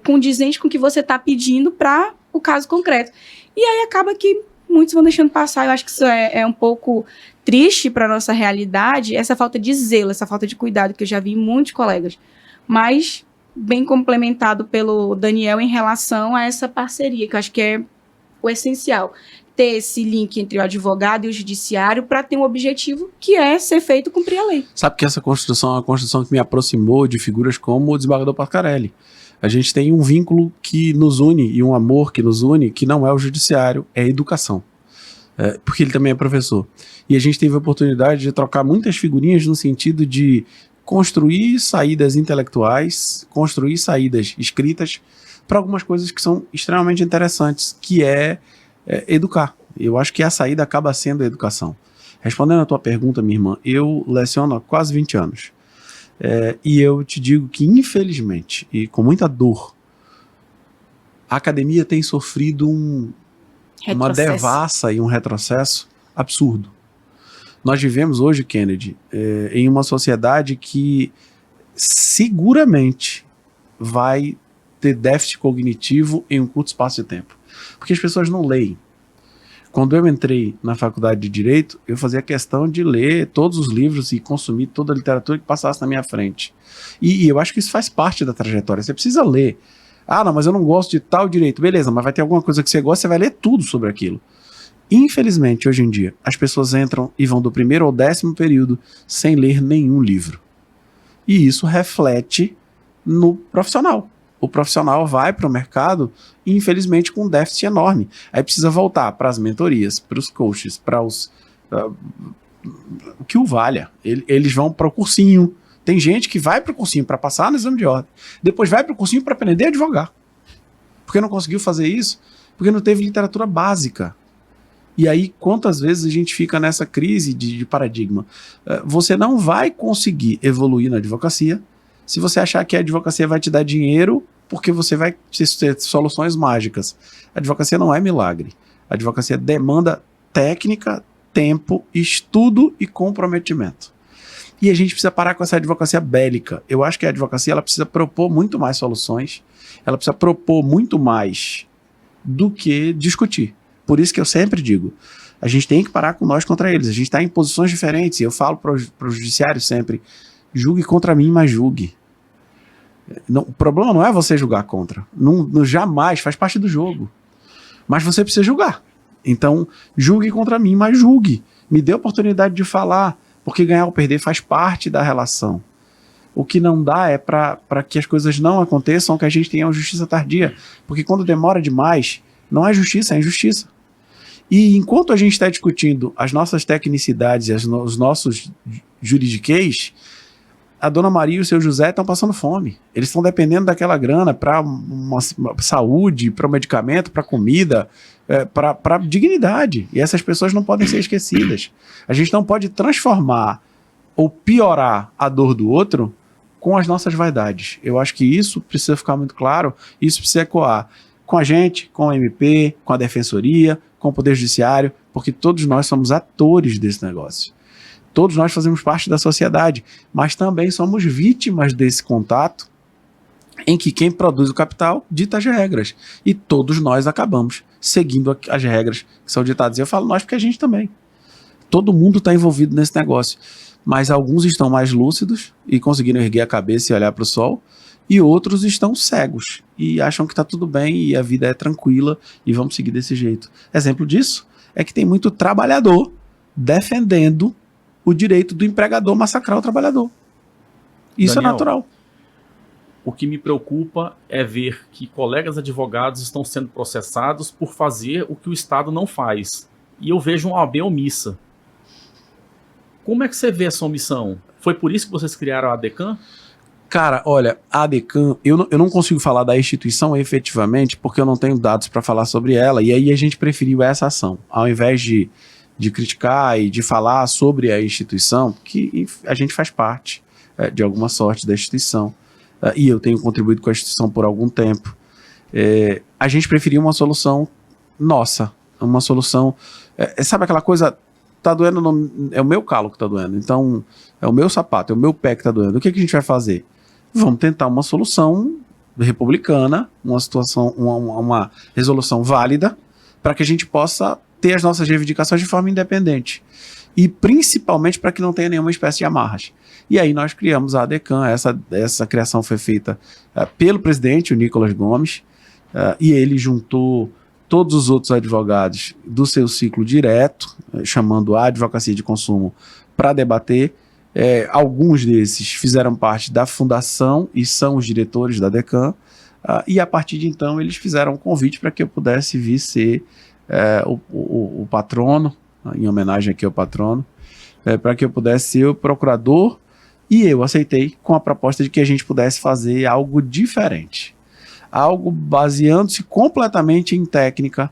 condizente com o que você está pedindo para o caso concreto. E aí acaba que muitos vão deixando passar. Eu acho que isso é um pouco triste para a nossa realidade, essa falta de zelo, essa falta de cuidado que eu já vi em muitos colegas. Mas bem complementado pelo Daniel em relação a essa parceria, que eu acho que é o essencial. Ter esse link entre o advogado e o judiciário para ter um objetivo que é ser feito cumprir a lei. Sabe que essa construção é uma construção que me aproximou de figuras como o desembargador Pascarelli. A gente tem um vínculo que nos une e um amor que nos une, que não é o judiciário, é a educação. Porque ele também é professor. E a gente teve a oportunidade de trocar muitas figurinhas no sentido de construir saídas intelectuais, construir saídas escritas para algumas coisas que são extremamente interessantes, que é educar. Eu acho que a saída acaba sendo a educação. Respondendo a tua pergunta, minha irmã, eu leciono há quase 20 anos. E eu te digo que, infelizmente, e com muita dor, a academia tem sofrido uma devassa e um retrocesso absurdo. Nós vivemos hoje, Kennedy, em uma sociedade que seguramente vai ter déficit cognitivo em um curto espaço de tempo. Porque as pessoas não leem. Quando eu entrei na faculdade de Direito, eu fazia questão de ler todos os livros e consumir toda a literatura que passasse na minha frente. E eu acho que isso faz parte da trajetória. Você precisa ler. Ah, não, mas eu não gosto de tal direito. Beleza, mas vai ter alguma coisa que você gosta, você vai ler tudo sobre aquilo. Infelizmente, hoje em dia, as pessoas entram e vão do 1º ao 10º período sem ler nenhum livro. E isso reflete no profissional. O profissional vai para o mercado, infelizmente, com um déficit enorme. Aí precisa voltar para as mentorias, para os coaches, para o que o valha. Eles vão para o cursinho. Tem gente que vai para o cursinho para passar no exame de ordem. Depois vai para o cursinho para aprender a advogar. Porque não conseguiu fazer isso? Porque não teve literatura básica. E aí, quantas vezes a gente fica nessa crise de paradigma? Você não vai conseguir evoluir na advocacia se você achar que a advocacia vai te dar dinheiro porque você vai ter soluções mágicas. A advocacia não é milagre. A advocacia demanda técnica, tempo, estudo e comprometimento. E a gente precisa parar com essa advocacia bélica. Eu acho que a advocacia ela precisa propor muito mais soluções, ela precisa propor muito mais do que discutir. Por isso que eu sempre digo, A gente tem que parar com nós contra eles. A gente está em posições diferentes. E eu falo para o judiciário sempre, julgue contra mim, mas julgue. Não, o problema não é você julgar contra. Jamais, faz parte do jogo. Mas você precisa julgar. Então, julgue contra mim, mas julgue. Me dê a oportunidade de falar, porque ganhar ou perder faz parte da relação. O que não dá é para que as coisas não aconteçam, que a gente tenha uma justiça tardia. Porque quando demora demais, não é justiça, é injustiça. E enquanto a gente está discutindo as nossas tecnicidades e os nossos juridiquês, a dona Maria e o seu José estão passando fome. Eles estão dependendo daquela grana para uma saúde, para medicamento, para comida, para dignidade. E essas pessoas não podem ser esquecidas. A gente não pode transformar ou piorar a dor do outro com as nossas vaidades. Eu acho que isso precisa ficar muito claro, isso precisa ecoar com a gente, com a MP, com a Defensoria, com o Poder Judiciário, porque todos nós somos atores desse negócio. Todos nós fazemos parte da sociedade, mas também somos vítimas desse contato em que quem produz o capital dita as regras. E todos nós acabamos seguindo as regras que são ditadas. E eu falo nós porque a gente também. Todo mundo está envolvido nesse negócio. Mas alguns estão mais lúcidos e conseguiram erguer a cabeça e olhar para o sol, e outros estão cegos e acham que está tudo bem e a vida é tranquila e vamos seguir desse jeito. Exemplo disso é que tem muito trabalhador defendendo o direito do empregador massacrar o trabalhador. Isso Daniel, é natural. O que me preocupa é ver que colegas advogados estão sendo processados por fazer o que o Estado não faz. E eu vejo uma OAB omissa. Como é que você vê essa omissão? Foi por isso que vocês criaram a ADECAM? Cara, olha, a ADECAM, eu não consigo falar da instituição efetivamente porque eu não tenho dados para falar sobre ela, e aí a gente preferiu essa ação. Ao invés de criticar e de falar sobre a instituição, que a gente faz parte de alguma sorte da instituição, e eu tenho contribuído com a instituição por algum tempo, a gente preferiu uma solução nossa, uma solução, sabe aquela coisa, tá doendo, é o meu calo que tá doendo, então é o meu sapato, é o meu pé que tá doendo, o que a gente vai fazer? Vamos tentar uma solução republicana, uma situação, uma resolução válida, para que a gente possa ter as nossas reivindicações de forma independente. E principalmente para que não tenha nenhuma espécie de amarras. E aí nós criamos a ADECAM, essa criação foi feita pelo presidente, o Nicolas Gomes, e ele juntou todos os outros advogados do seu ciclo direto, chamando a advocacia de consumo para debater. Alguns desses fizeram parte da fundação e são os diretores da ADECAM, e a partir de então eles fizeram um convite para que eu pudesse vir ser o patrono, em homenagem aqui ao patrono, para que eu pudesse ser o procurador, e eu aceitei com a proposta de que a gente pudesse fazer algo diferente, algo baseando-se completamente em técnica,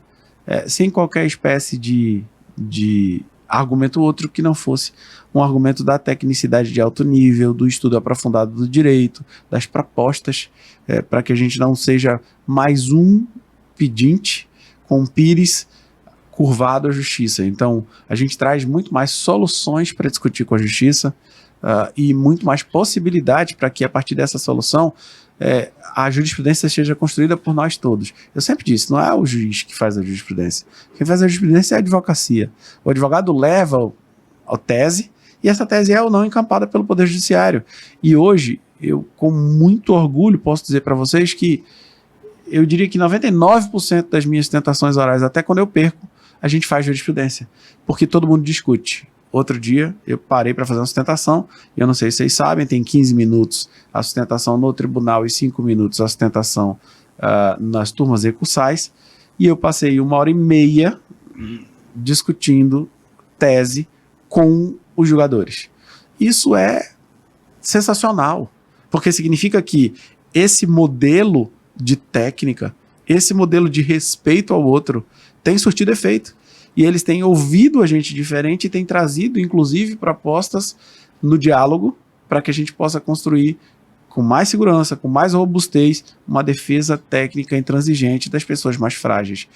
sem qualquer espécie de argumento outro que não fosse um argumento da tecnicidade de alto nível, do estudo aprofundado do direito, das propostas, para que a gente não seja mais um pedinte com um pires curvado à justiça. Então, a gente traz muito mais soluções para discutir com a justiça e muito mais possibilidade para que, a partir dessa solução, a jurisprudência seja construída por nós todos. Eu sempre disse, não é o juiz que faz a jurisprudência. Quem faz a jurisprudência é a advocacia. O advogado leva a tese e essa tese é ou não encampada pelo Poder Judiciário. E hoje, eu com muito orgulho posso dizer para vocês que eu diria que 99% das minhas tentações orais, até quando eu perco, a gente faz jurisprudência, porque todo mundo discute. Outro dia, eu parei para fazer uma sustentação, e eu não sei se vocês sabem, tem 15 minutos a sustentação no tribunal e 5 minutos a sustentação nas turmas recursais, e eu passei 1h30 discutindo tese com os julgadores. Isso é sensacional, porque significa que esse modelo de técnica, esse modelo de respeito ao outro tem surtido efeito. E eles têm ouvido a gente diferente e têm trazido, inclusive, propostas no diálogo para que a gente possa construir com mais segurança, com mais robustez, uma defesa técnica intransigente das pessoas mais frágeis.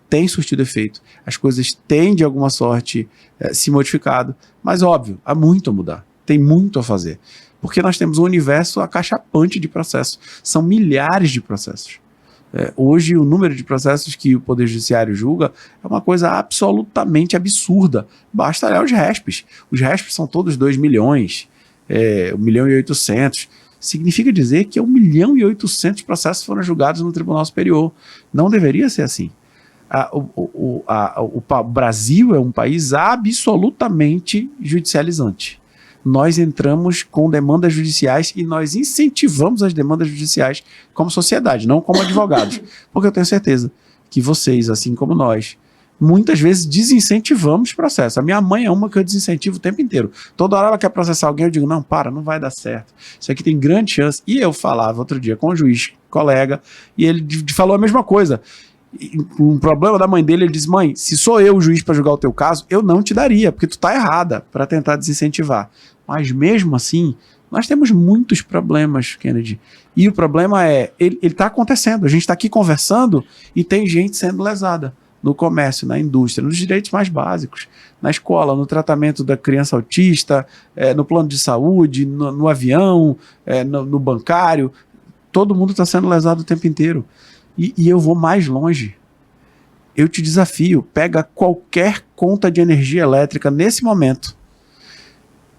Tem surtido efeito. As coisas têm, de alguma sorte, se modificado. Mas, óbvio, há muito a mudar. Tem muito a fazer. Porque nós temos um universo acachapante de processos. São milhares de processos. Hoje, o número de processos que o Poder Judiciário julga é uma coisa absolutamente absurda. Basta olhar os RESPs. Os RESPs são todos 2 milhões, 1 milhão e 800. Significa dizer que 1 milhão e 800 processos foram julgados no Tribunal Superior. Não deveria ser assim. O Brasil é um país absolutamente judicializante. Nós entramos com demandas judiciais e nós incentivamos as demandas judiciais como sociedade, não como advogados. Porque eu tenho certeza que vocês, assim como nós, muitas vezes desincentivamos processos. A minha mãe é uma que eu desincentivo o tempo inteiro. Toda hora ela quer processar alguém, eu digo, não vai dar certo. Isso aqui tem grande chance. E eu falava outro dia com um juiz, colega, e ele falou a mesma coisa. Um problema da mãe dele, ele disse, mãe, se sou eu o juiz para julgar o teu caso, eu não te daria, porque tu tá errada, para tentar desincentivar. Mas mesmo assim, nós temos muitos problemas, Kennedy. E o problema é, ele tá acontecendo. A gente está aqui conversando e tem gente sendo lesada no comércio, na indústria, nos direitos mais básicos, na escola, no tratamento da criança autista, no plano de saúde, no avião, no bancário. Todo mundo está sendo lesado o tempo inteiro. E eu vou mais longe. Eu te desafio, pega qualquer conta de energia elétrica nesse momento,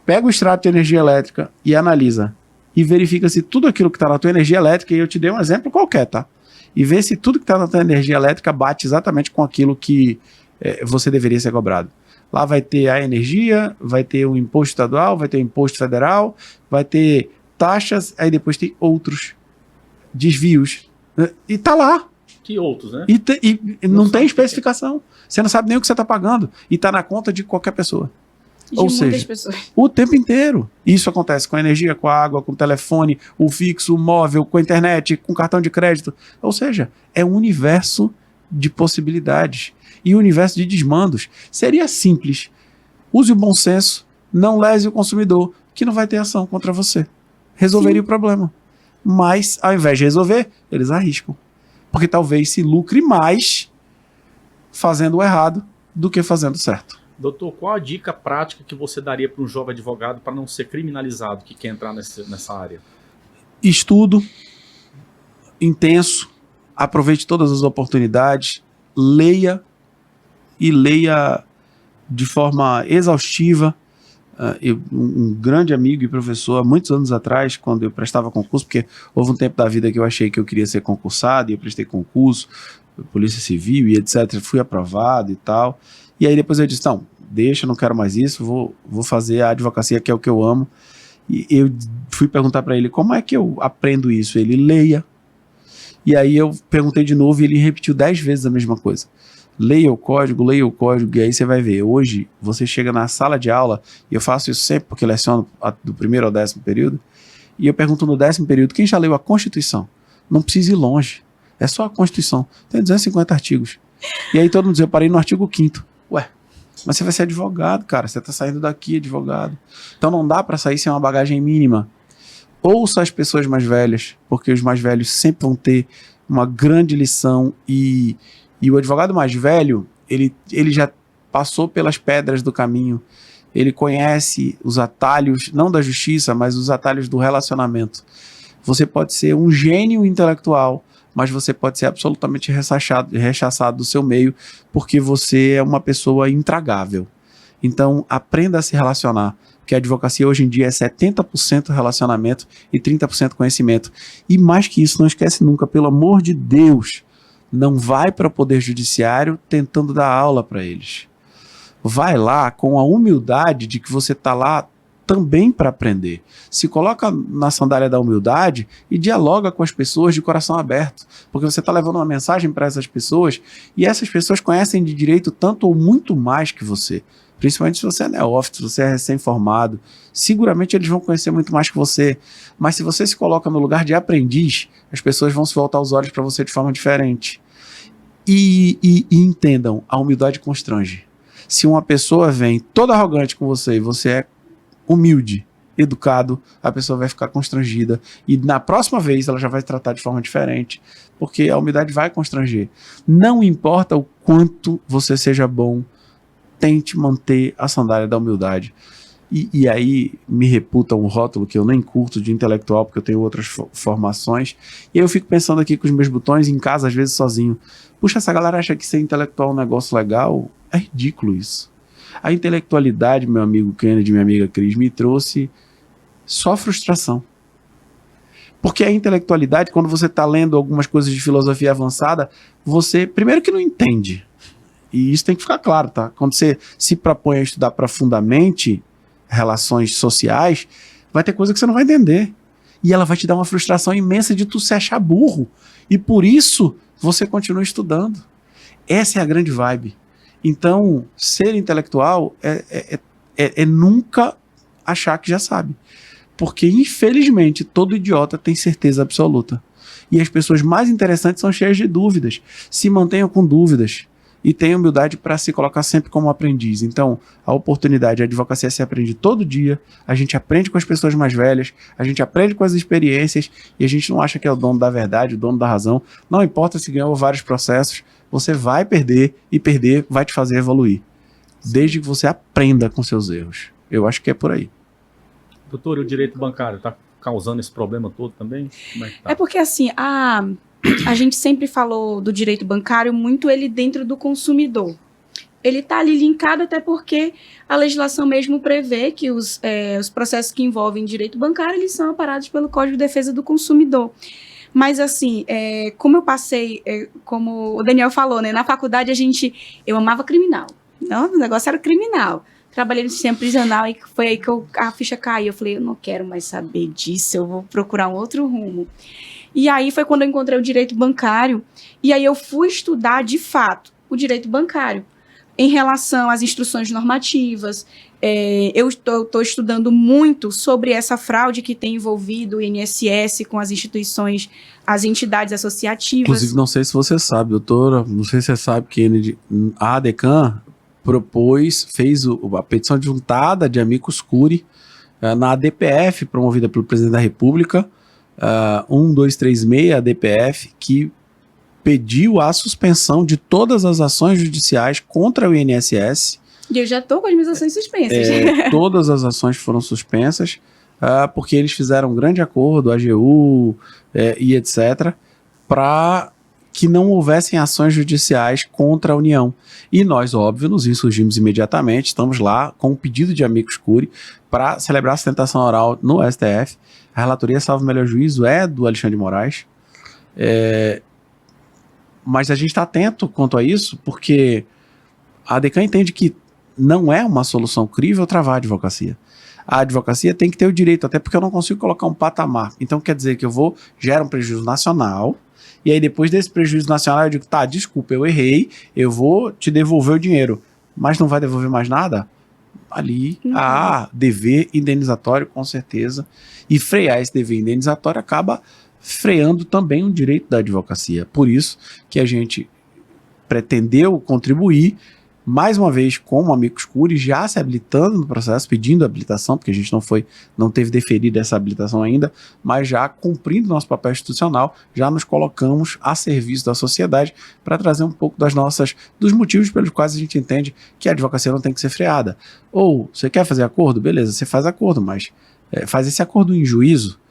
pega o extrato de energia elétrica e analisa. E verifica se tudo aquilo que está na tua energia elétrica, e eu te dei um exemplo qualquer, tá? E vê se tudo que está na tua energia elétrica bate exatamente com aquilo que você deveria ser cobrado. Lá vai ter a energia, vai ter o imposto estadual, vai ter o imposto federal, vai ter taxas, aí depois tem outros desvios. E tá lá. Que outros, né? E não tem especificação. Você não sabe nem o que você está pagando. E tá na conta de qualquer pessoa. Ou seja, o tempo inteiro. Isso acontece com a energia, com a água, com o telefone, o fixo, o móvel, com a internet, com cartão de crédito. Ou seja, é um universo de possibilidades e um universo de desmandos. Seria simples. Use o bom senso, não lese o consumidor, que não vai ter ação contra você. Resolveria o problema. Mas, ao invés de resolver, eles arriscam. Porque talvez se lucre mais fazendo o errado do que fazendo o certo. Doutor, qual a dica prática que você daria para um jovem advogado para não ser criminalizado que quer entrar nessa área? Estudo intenso, aproveite todas as oportunidades, leia e leia de forma exaustiva. Um grande amigo e professor, há muitos anos atrás, quando eu prestava concurso, porque houve um tempo da vida que eu achei que eu queria ser concursado, e eu prestei concurso, Polícia Civil e etc, fui aprovado e tal, e aí depois eu disse, não, deixa, não quero mais isso, vou fazer a advocacia, que é o que eu amo. E eu fui perguntar para ele, como é que eu aprendo isso? Ele, leia. E aí eu perguntei de novo e ele repetiu 10 vezes a mesma coisa. Leia o código, e aí você vai ver. Hoje, você chega na sala de aula, e eu faço isso sempre porque leciono do primeiro ao 10º período, e eu pergunto no 10º período, quem já leu a Constituição? Não precisa ir longe, é só a Constituição. Tem 250 artigos. E aí todo mundo diz, eu parei no artigo 5º. Ué, mas você vai ser advogado, cara, você tá saindo daqui advogado. Então não dá para sair sem uma bagagem mínima. Ouça as pessoas mais velhas, porque os mais velhos sempre vão ter uma grande lição, e o advogado mais velho, ele já passou pelas pedras do caminho, ele conhece os atalhos, não da justiça, mas os atalhos do relacionamento. Você pode ser um gênio intelectual, mas você pode ser absolutamente rechaçado do seu meio, porque você é uma pessoa intragável. Então, aprenda a se relacionar, porque a advocacia hoje em dia é 70% relacionamento e 30% conhecimento. E mais que isso, não esquece nunca, pelo amor de Deus, não vai para o Poder Judiciário tentando dar aula para eles. Vai lá com a humildade de que você está lá também para aprender. Se coloca na sandália da humildade e dialoga com as pessoas de coração aberto, porque você está levando uma mensagem para essas pessoas, e essas pessoas conhecem de direito tanto ou muito mais que você. Principalmente se você é neófito, se você é recém-formado, seguramente eles vão conhecer muito mais que você. Mas se você se coloca no lugar de aprendiz, as pessoas vão se voltar os olhos para você de forma diferente. E entendam, a humildade constrange. Se uma pessoa vem toda arrogante com você e você é humilde, educado, a pessoa vai ficar constrangida. E na próxima vez ela já vai tratar de forma diferente, porque a humildade vai constranger. Não importa o quanto você seja bom, tente manter a sandália da humildade. e aí me reputa um rótulo que eu nem curto de intelectual, porque eu tenho outras formações, e aí eu fico pensando aqui com os meus botões em casa, às vezes sozinho. Puxa, essa galera acha que ser intelectual é um negócio legal? É ridículo isso. A intelectualidade, meu amigo Kennedy, minha amiga Cris, me trouxe só frustração. Porque a intelectualidade, quando você está lendo algumas coisas de filosofia avançada, você, primeiro que não entende, e isso tem que ficar claro, tá? Quando você se propõe a estudar profundamente relações sociais, vai ter coisa que você não vai entender. E ela vai te dar uma frustração imensa de tu se achar burro. E por isso, você continua estudando. Essa é a grande vibe. Então, ser intelectual é nunca achar que já sabe. Porque, infelizmente, todo idiota tem certeza absoluta. E as pessoas mais interessantes são cheias de dúvidas. Se mantenham com dúvidas. E tenham humildade para se colocar sempre como aprendiz. Então, a oportunidade, a advocacia se aprende todo dia. A gente aprende com as pessoas mais velhas. A gente aprende com as experiências. E a gente não acha que é o dono da verdade, o dono da razão. Não importa se ganhou vários processos. Você vai perder, e perder vai te fazer evoluir. Desde que você aprenda com seus erros. Eu acho que é por aí. Doutor, e o direito bancário está causando esse problema todo também? Como é que tá? É porque, assim, a gente sempre falou do direito bancário muito ele dentro do consumidor. Ele está ali linkado até porque a legislação mesmo prevê que os processos que envolvem direito bancário, eles são amparados pelo Código de Defesa do Consumidor. Mas, assim, como eu passei, como o Daniel falou, né, na faculdade eu amava criminal. Não, o negócio era criminal. Trabalhei no sistema prisional e foi aí que a ficha caiu. Eu falei, eu não quero mais saber disso, eu vou procurar um outro rumo. E aí foi quando eu encontrei o direito bancário, e aí eu fui estudar, de fato, o direito bancário, em relação às instruções normativas. Eu estou estudando muito sobre essa fraude que tem envolvido o INSS com as instituições, as entidades associativas. Inclusive, não sei se você sabe, doutora, não sei se você sabe que a ADECAM fez a petição adjuntada de amicus curiae na ADPF, promovida pelo presidente da República, 1236 ADPF, que pediu a suspensão de todas as ações judiciais contra o INSS. E eu já estou com as minhas ações suspensas. Todas as ações foram suspensas, porque eles fizeram um grande acordo, a AGU e etc., para que não houvessem ações judiciais contra a União. E nós, óbvio, nos insurgimos imediatamente, estamos lá com um pedido de amicus curiae para celebrar a sustentação oral no STF. A relatoria, salvo o melhor juízo, é do Alexandre de Moraes. Mas a gente está atento quanto a isso, porque a ADECAM entende que não é uma solução crível travar a advocacia. A advocacia tem que ter o direito, até porque eu não consigo colocar um patamar. Então quer dizer que gera um prejuízo nacional, e aí depois desse prejuízo nacional eu digo, tá, desculpa, eu errei, eu vou te devolver o dinheiro, mas não vai devolver mais nada? Ali, dever indenizatório, com certeza, e frear esse dever indenizatório acaba freando também o direito da advocacia. Por isso que a gente pretendeu contribuir, mais uma vez, como amicus curiae, já se habilitando no processo, pedindo habilitação, porque a gente não teve deferida essa habilitação ainda, mas já cumprindo nosso papel institucional, já nos colocamos a serviço da sociedade para trazer um pouco dos motivos pelos quais a gente entende que a advocacia não tem que ser freada. Ou, você quer fazer acordo? Beleza, você faz acordo, mas faz esse acordo em juízo,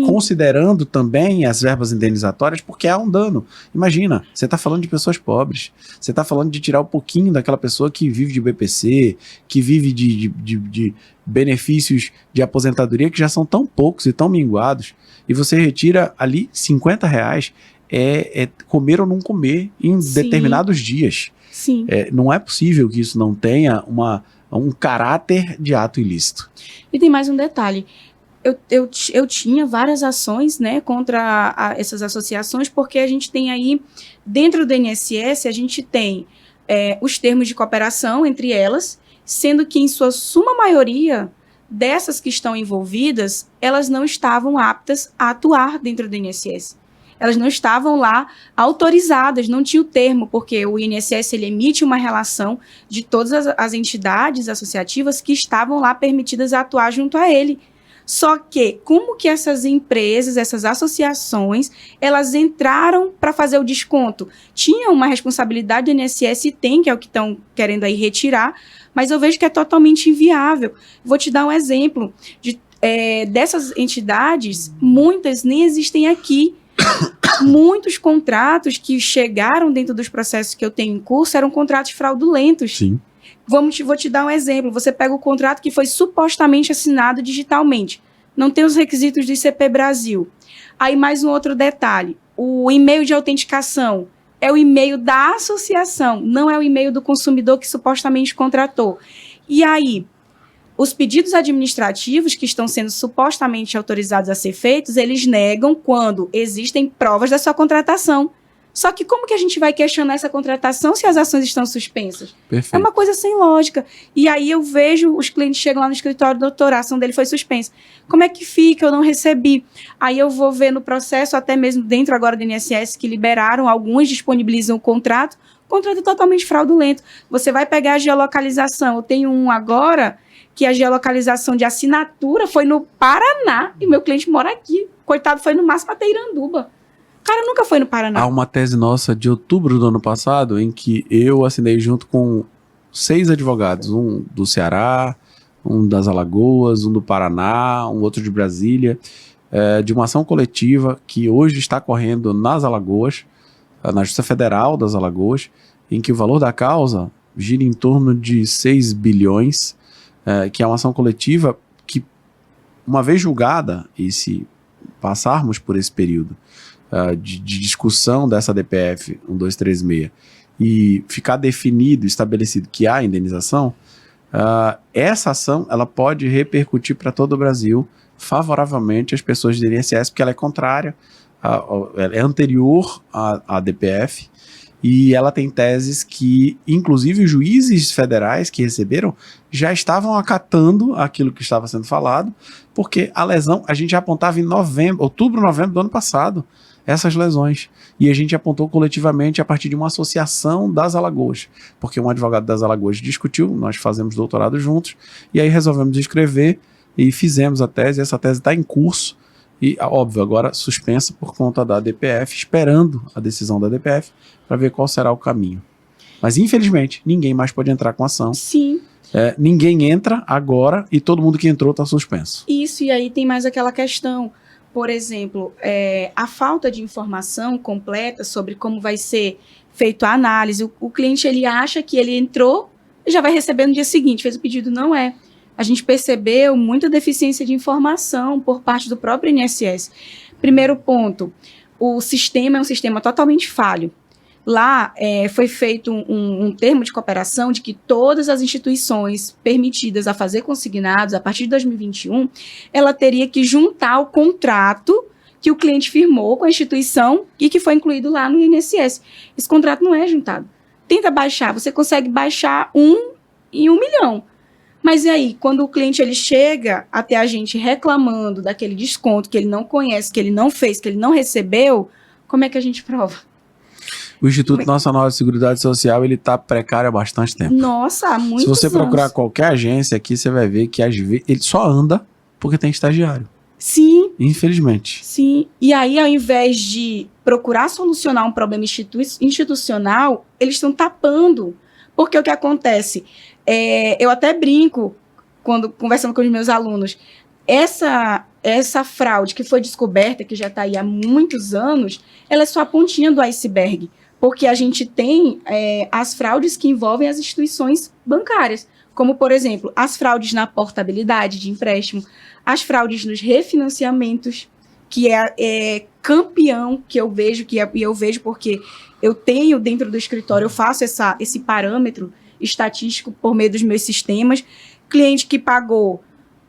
considerando também as verbas indenizatórias, porque há um dano. Imagina, você está falando de pessoas pobres, você está falando de tirar um pouquinho daquela pessoa que vive de BPC, que vive de benefícios de aposentadoria que já são tão poucos e tão minguados, e você retira ali R$50, é comer ou não comer em determinados dias. Sim. Não é possível que isso não tenha um caráter de ato ilícito. E tem mais um detalhe. Eu tinha várias ações, né, contra essas associações, porque a gente tem aí, dentro do INSS, a gente tem os termos de cooperação entre elas, sendo que, em sua suma maioria, dessas que estão envolvidas, elas não estavam aptas a atuar dentro do INSS. Elas não estavam lá autorizadas, não tinha o termo, porque o INSS ele emite uma relação de todas as entidades associativas que estavam lá permitidas a atuar junto a ele. Só que, como que essas empresas, essas associações, elas entraram para fazer o desconto? Tinha uma responsabilidade do INSS e tem, que é o que estão querendo aí retirar, mas eu vejo que é totalmente inviável. Vou te dar um exemplo dessas entidades, muitas nem existem aqui. Muitos contratos que chegaram dentro dos processos que eu tenho em curso eram contratos fraudulentos. Sim. Vou te dar um exemplo. Você pega o contrato que foi supostamente assinado digitalmente. Não tem os requisitos do ICP Brasil. Aí mais um outro detalhe. O e-mail de autenticação é o e-mail da associação, não é o e-mail do consumidor que supostamente contratou. E aí, os pedidos administrativos que estão sendo supostamente autorizados a ser feitos, eles negam quando existem provas da sua contratação. Só que como que a gente vai questionar essa contratação se as ações estão suspensas? Perfeito. É uma coisa sem lógica. E aí eu vejo, os clientes chegam lá no escritório, doutor, a ação dele foi suspensa. Como é que fica? Eu não recebi. Aí eu vou ver no processo, até mesmo dentro agora do INSS, que liberaram, alguns disponibilizam o contrato é totalmente fraudulento. Você vai pegar a geolocalização. Eu tenho um agora que a geolocalização de assinatura foi no Paraná e meu cliente mora aqui. Coitado, foi no máximo até Iranduba. O cara nunca foi no Paraná. Há uma tese nossa de outubro do ano passado em que eu assinei junto com 6 advogados, um do Ceará, um das Alagoas, um do Paraná, um outro de Brasília, de uma ação coletiva que hoje está correndo nas Alagoas, na Justiça Federal das Alagoas, em que o valor da causa gira em torno de 6 bilhões, que é uma ação coletiva que, uma vez julgada, e se passarmos por esse período de discussão dessa DPF 1236 e ficar definido, estabelecido que há indenização, essa ação ela pode repercutir para todo o Brasil favoravelmente às pessoas do INSS, porque ela é contrária, ela é anterior à DPF, e ela tem teses que, inclusive, os juízes federais que receberam já estavam acatando aquilo que estava sendo falado, porque a lesão, a gente já apontava em outubro, novembro do ano passado, essas lesões. E a gente apontou coletivamente a partir de uma associação das Alagoas, porque um advogado das Alagoas discutiu, nós fazemos doutorado juntos, e aí resolvemos escrever e fizemos a tese, essa tese está em curso, e, óbvio, agora suspensa por conta da DPF, esperando a decisão da DPF para ver qual será o caminho. Mas, infelizmente, ninguém mais pode entrar com ação. Sim. Ninguém entra agora e todo mundo que entrou está suspenso. Isso, e aí tem mais aquela questão. Por exemplo, a falta de informação completa sobre como vai ser feita a análise. O cliente ele acha que ele entrou e já vai receber no dia seguinte, fez o pedido, não é. A gente percebeu muita deficiência de informação por parte do próprio INSS. Primeiro ponto, o sistema é um sistema totalmente falho. Lá foi feito um termo de cooperação de que todas as instituições permitidas a fazer consignados a partir de 2021, ela teria que juntar o contrato que o cliente firmou com a instituição e que foi incluído lá no INSS. Esse contrato não é juntado. Tenta baixar, você consegue baixar 1 em 1 milhão. Mas e aí, quando o cliente ele chega até a gente reclamando daquele desconto que ele não conhece, que ele não fez, que ele não recebeu, como é que a gente prova? O Instituto Nacional de Seguridade Social ele está precário há bastante tempo. Nossa, há muitos anos. Se você procurar qualquer agência aqui, você vai ver que às vezes ele só anda porque tem estagiário. Sim. Infelizmente. Sim. E aí, ao invés de procurar solucionar um problema institucional, eles estão tapando. Porque o que acontece? Eu até brinco, quando conversando com os meus alunos, essa fraude que foi descoberta, que já está aí há muitos anos, ela é só a pontinha do iceberg, porque a gente tem as fraudes que envolvem as instituições bancárias, como, por exemplo, as fraudes na portabilidade de empréstimo, as fraudes nos refinanciamentos, que é campeão, que eu vejo, e eu vejo porque eu tenho dentro do escritório, eu faço esse parâmetro estatístico por meio dos meus sistemas. Cliente que pagou,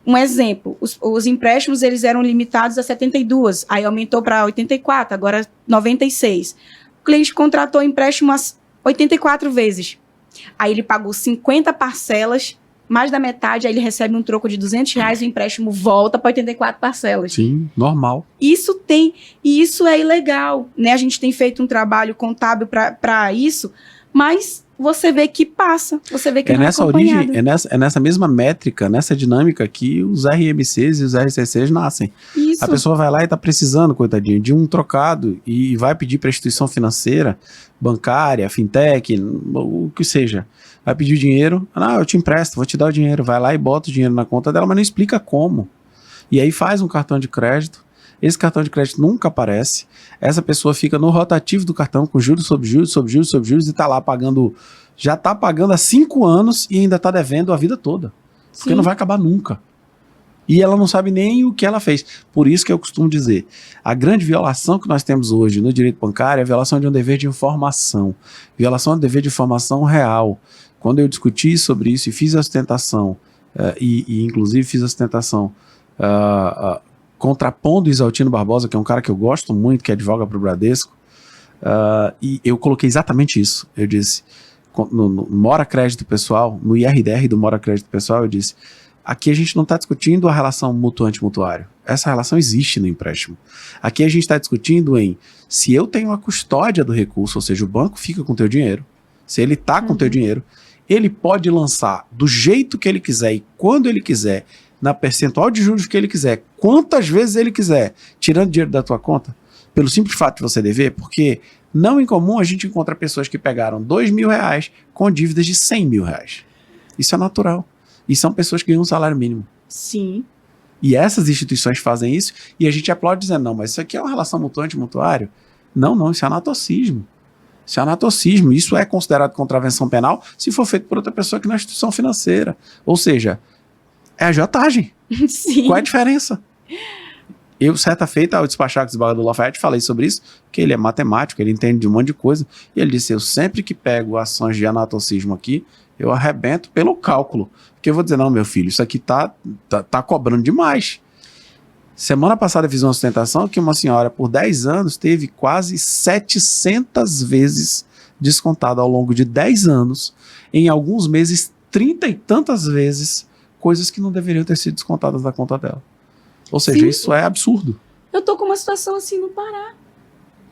um exemplo, os empréstimos eles eram limitados a 72, aí aumentou para 84, agora 96. O cliente contratou empréstimo 84 vezes, aí ele pagou 50 parcelas, mais da metade, aí ele recebe um troco de R$200, o empréstimo volta para 84 parcelas. Sim, normal. E isso é ilegal, né? A gente tem feito um trabalho contábil para isso, mas você vê que passa, você vê que não é nessa acompanhado. origem, é nessa mesma métrica, nessa dinâmica que os RMCs e os RCCs nascem. Isso. A pessoa vai lá e tá precisando, coitadinho, de um trocado e vai pedir para a instituição financeira, bancária, fintech, o que seja. Vai pedir o dinheiro, eu te empresto, vou te dar o dinheiro. Vai lá e bota o dinheiro na conta dela, mas não explica como. E aí faz um cartão de crédito, esse cartão de crédito nunca aparece, essa pessoa fica no rotativo do cartão com juros sobre juros, sobre juros, sobre juros e tá lá pagando, já tá pagando há 5 anos e ainda tá devendo a vida toda. Porque Sim. não vai acabar nunca. E ela não sabe nem o que ela fez. Por isso que eu costumo dizer, a grande violação que nós temos hoje no direito bancário é a violação de um dever de informação. Violação do dever de informação real. Quando eu discuti sobre isso e fiz a sustentação, e inclusive fiz a sustentação contrapondo o Isaltino Barbosa, que é um cara que eu gosto muito, que advoga para o Bradesco, e eu coloquei exatamente isso. Eu disse, no Mora Crédito Pessoal, no IRDR do Mora Crédito Pessoal, eu disse, aqui a gente não está discutindo a relação mutuante-mutuário. Essa relação existe no empréstimo. Aqui a gente está discutindo se eu tenho a custódia do recurso, ou seja, o banco fica com o teu dinheiro, se ele está com o teu dinheiro, ele pode lançar do jeito que ele quiser e quando ele quiser, na percentual de juros que ele quiser, quantas vezes ele quiser, tirando dinheiro da tua conta, pelo simples fato de você dever, porque não em comum a gente encontra pessoas que pegaram R$2.000 com dívidas de R$100.000. Isso é natural. E são pessoas que ganham um salário mínimo. Sim. E essas instituições fazem isso e a gente aplaude dizendo, não, mas isso aqui é uma relação mutuante-mutuário? Não, isso é anatocismo. Isso é anatocismo. Isso é considerado contravenção penal se for feito por outra pessoa que não é instituição financeira. Ou seja, é agiotagem. Sim. Qual é a diferença? Eu, certa feita, ao despachar com o desembargador Lafayette, falei sobre isso, que ele é matemático, ele entende de um monte de coisa, e ele disse, eu sempre que pego ações de anatocismo aqui, eu arrebento pelo cálculo. Porque eu vou dizer, não, meu filho, isso aqui tá cobrando demais. Semana passada eu fiz uma sustentação que uma senhora, por 10 anos, teve quase 700 vezes descontada ao longo de 10 anos, em alguns meses, 30 e tantas vezes, coisas que não deveriam ter sido descontadas da conta dela. Ou seja, Sim. Isso é absurdo. Eu tô com uma situação assim no Pará.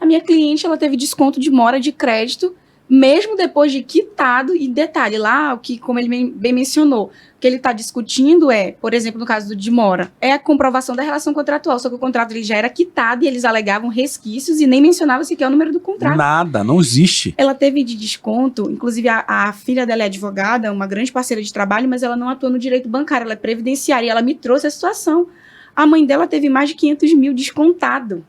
A minha cliente, ela teve desconto de mora de crédito, mesmo depois de quitado, e detalhe lá, o que, como ele bem mencionou, o que ele está discutindo é, por exemplo, no caso do de mora, é a comprovação da relação contratual, só que o contrato ele já era quitado e eles alegavam resquícios e nem mencionavam sequer o número do contrato. Nada, não existe. Ela teve de desconto, inclusive a filha dela é advogada, uma grande parceira de trabalho, mas ela não atua no direito bancário, ela é previdenciária, e ela me trouxe a situação. A mãe dela teve mais de 500 mil descontado.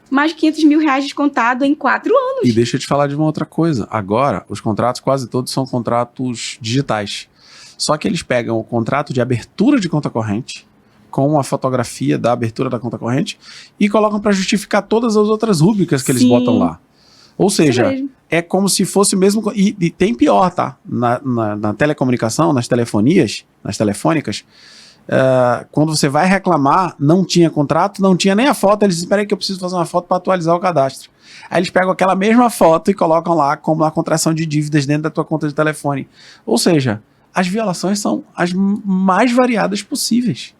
Mais de 500 mil reais descontado em 4 anos. E deixa eu te falar de uma outra coisa. Agora, os contratos quase todos são contratos digitais. Só que eles pegam o contrato de abertura de conta corrente, com a fotografia da abertura da conta corrente, e colocam para justificar todas as outras rúbricas que eles Sim. botam lá. Ou seja, mesmo. é como se fosse o mesmo... E tem pior, tá? Na telecomunicação, nas telefonias, nas telefônicas, quando você vai reclamar, não tinha contrato, não tinha nem a foto, eles dizem, espera aí que eu preciso fazer uma foto para atualizar o cadastro. Aí eles pegam aquela mesma foto e colocam lá como a contração de dívidas dentro da tua conta de telefone. Ou seja, as violações são as mais variadas possíveis.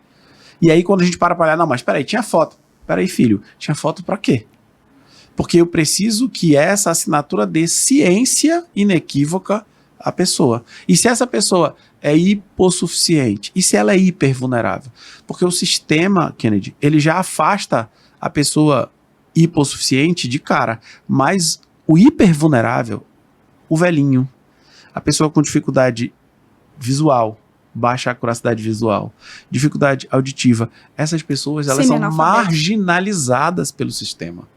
E aí quando a gente para olhar, não, mas espera aí, tinha foto. Espera aí, filho, tinha foto para quê? Porque eu preciso que essa assinatura dê ciência inequívoca à pessoa. E se essa pessoa é hipossuficiente? E se ela é hipervulnerável? Porque o sistema, Kennedy, ele já afasta a pessoa hipossuficiente de cara, mas o hipervulnerável, o velhinho, a pessoa com dificuldade visual, baixa acuracidade visual, dificuldade auditiva, essas pessoas elas são marginalizadas pelo sistema.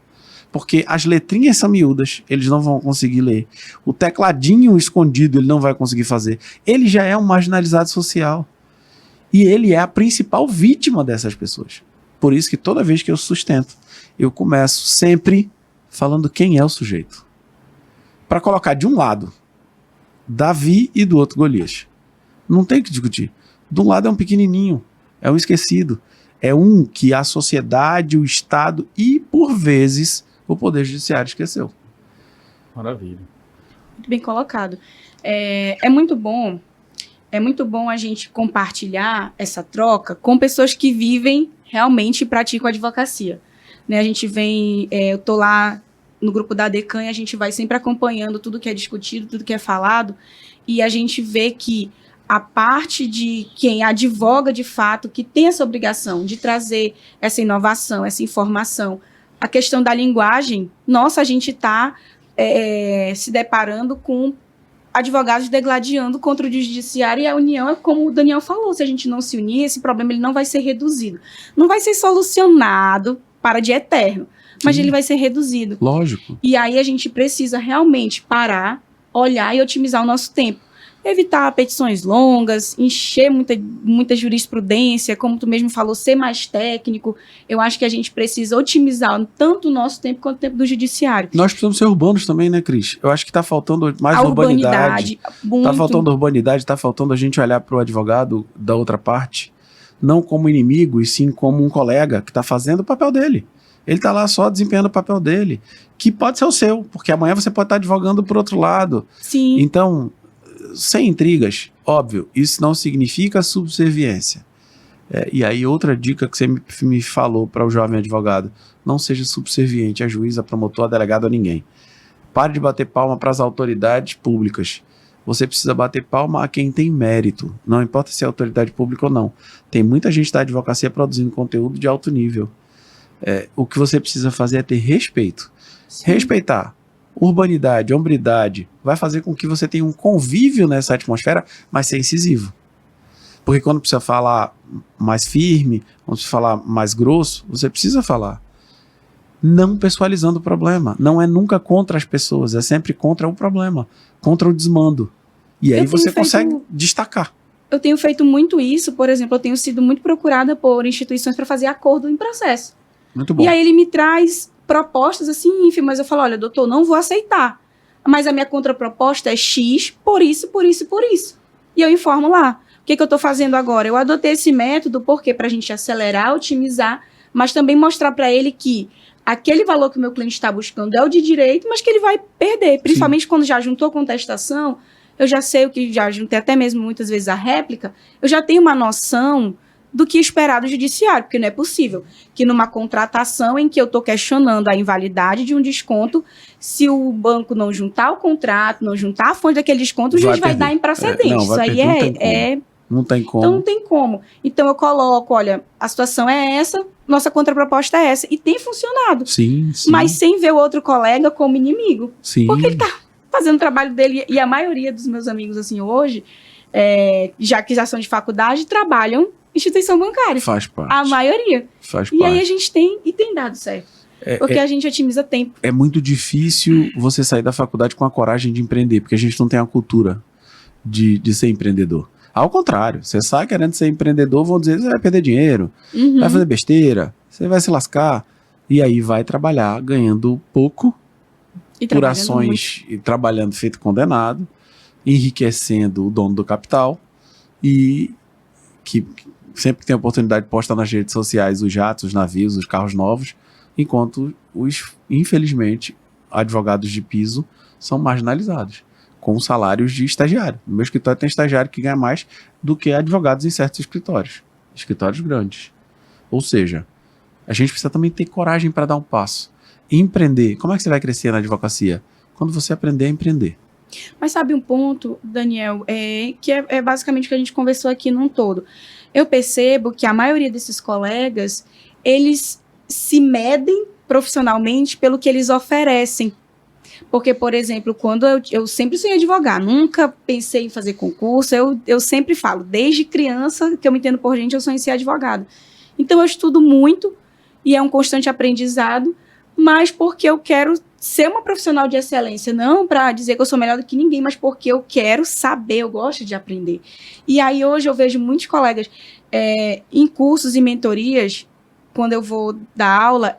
Porque as letrinhas são miúdas, eles não vão conseguir ler. O tecladinho escondido ele não vai conseguir fazer. Ele já é um marginalizado social. E ele é a principal vítima dessas pessoas. Por isso que toda vez que eu sustento, eu começo sempre falando quem é o sujeito. Para colocar de um lado Davi e do outro Golias. Não tem o que discutir. De um lado é um pequenininho, é um esquecido. É um que a sociedade, o Estado e, por vezes, o Poder Judiciário esqueceu. Maravilha. Muito bem colocado. É muito bom a gente compartilhar essa troca com pessoas que vivem realmente e praticam advocacia. Né, a gente vem, eu estou lá no grupo da Decan, a gente vai sempre acompanhando tudo que é discutido, tudo que é falado, e a gente vê que a parte de quem advoga de fato, que tem essa obrigação de trazer essa inovação, essa informação, a questão da linguagem, nossa, a gente está se deparando com advogados degladiando contra o judiciário, e a união é como o Daniel falou, se a gente não se unir, esse problema ele não vai ser reduzido. Não vai ser solucionado para de eterno, mas ele vai ser reduzido. Lógico. E aí a gente precisa realmente parar, olhar e otimizar o nosso tempo. Evitar petições longas, encher muita jurisprudência, como tu mesmo falou, ser mais técnico. Eu acho que a gente precisa otimizar tanto o nosso tempo quanto o tempo do judiciário. Nós precisamos ser urbanos também, né, Cris? Eu acho que está faltando mais urbanidade. Está faltando urbanidade, está faltando a gente olhar para o advogado da outra parte, não como inimigo, e sim como um colega que está fazendo o papel dele. Ele está lá só desempenhando o papel dele, que pode ser o seu, porque amanhã você pode estar advogando por outro lado. Sim. Então, sem intrigas, óbvio, isso não significa subserviência. E aí, outra dica que você me falou para o jovem advogado: não seja subserviente a juiz, a promotor, a delegado, a ninguém. Pare de bater palma para as autoridades públicas. Você precisa bater palma a quem tem mérito, não importa se é autoridade pública ou não. Tem muita gente da advocacia produzindo conteúdo de alto nível. O que você precisa fazer é ter respeito. Sim. Respeitar. Urbanidade, hombridade, vai fazer com que você tenha um convívio nessa atmosfera, mas ser incisivo. Porque quando precisa falar mais firme, quando precisa falar mais grosso, você precisa falar. Não pessoalizando o problema. Não é nunca contra as pessoas, é sempre contra o problema, contra o desmando. E aí você consegue destacar. Eu tenho feito muito isso, por exemplo, eu tenho sido muito procurada por instituições para fazer acordo em processo. Muito bom. E aí ele me traz propostas assim ínfimas, eu falo, olha, doutor, não vou aceitar, mas a minha contraproposta é X, por isso, por isso, por isso. E eu informo lá. O que eu estou fazendo agora? Eu adotei esse método, porque para a gente acelerar, otimizar, mas também mostrar para ele que aquele valor que o meu cliente está buscando é o de direito, mas que ele vai perder, principalmente quando já juntou contestação, eu já sei o que já juntei, até mesmo muitas vezes a réplica, eu já tenho uma noção do que esperar do judiciário, porque não é possível que numa contratação em que eu estou questionando a invalidade de um desconto, se o banco não juntar o contrato, não juntar a fonte daquele desconto, o juiz vai dar improcedente. Isso aí não tem como. Então não tem como. Então eu coloco, olha, a situação é essa, nossa contraproposta é essa, e tem funcionado. Sim. Mas sem ver o outro colega como inimigo. Sim. Porque ele está fazendo o trabalho dele, e a maioria dos meus amigos, assim, hoje, já que já são de faculdade, trabalham instituição bancária. Faz parte. A maioria. Faz parte. E aí a gente tem dado certo. Porque a gente otimiza tempo. É muito difícil você sair da faculdade com a coragem de empreender, porque a gente não tem a cultura de ser empreendedor. Ao contrário, você sai querendo ser empreendedor, vão dizer que você vai perder dinheiro, vai fazer besteira, você vai se lascar, e aí vai trabalhar ganhando pouco, por ações, e trabalhando feito condenado, enriquecendo o dono do capital, e que sempre que tem oportunidade posta nas redes sociais os jatos, os navios, os carros novos, enquanto infelizmente, advogados de piso são marginalizados, com salários de estagiário. No meu escritório tem estagiário que ganha mais do que advogados em certos escritórios grandes. Ou seja, a gente precisa também ter coragem para dar um passo. E empreender. Como é que você vai crescer na advocacia? Quando você aprender a empreender. Mas sabe um ponto, Daniel, que é basicamente o que a gente conversou aqui num todo. Eu percebo que a maioria desses colegas, eles se medem profissionalmente pelo que eles oferecem. Porque, por exemplo, quando eu sempre sonhei advogar, nunca pensei em fazer concurso, eu sempre falo, desde criança, que eu me entendo por gente, eu sonhei em ser advogado. Então eu estudo muito, e é um constante aprendizado, mas porque eu quero ser uma profissional de excelência, não para dizer que eu sou melhor do que ninguém, mas porque eu quero saber, eu gosto de aprender. E aí hoje eu vejo muitos colegas em cursos e mentorias, quando eu vou dar aula,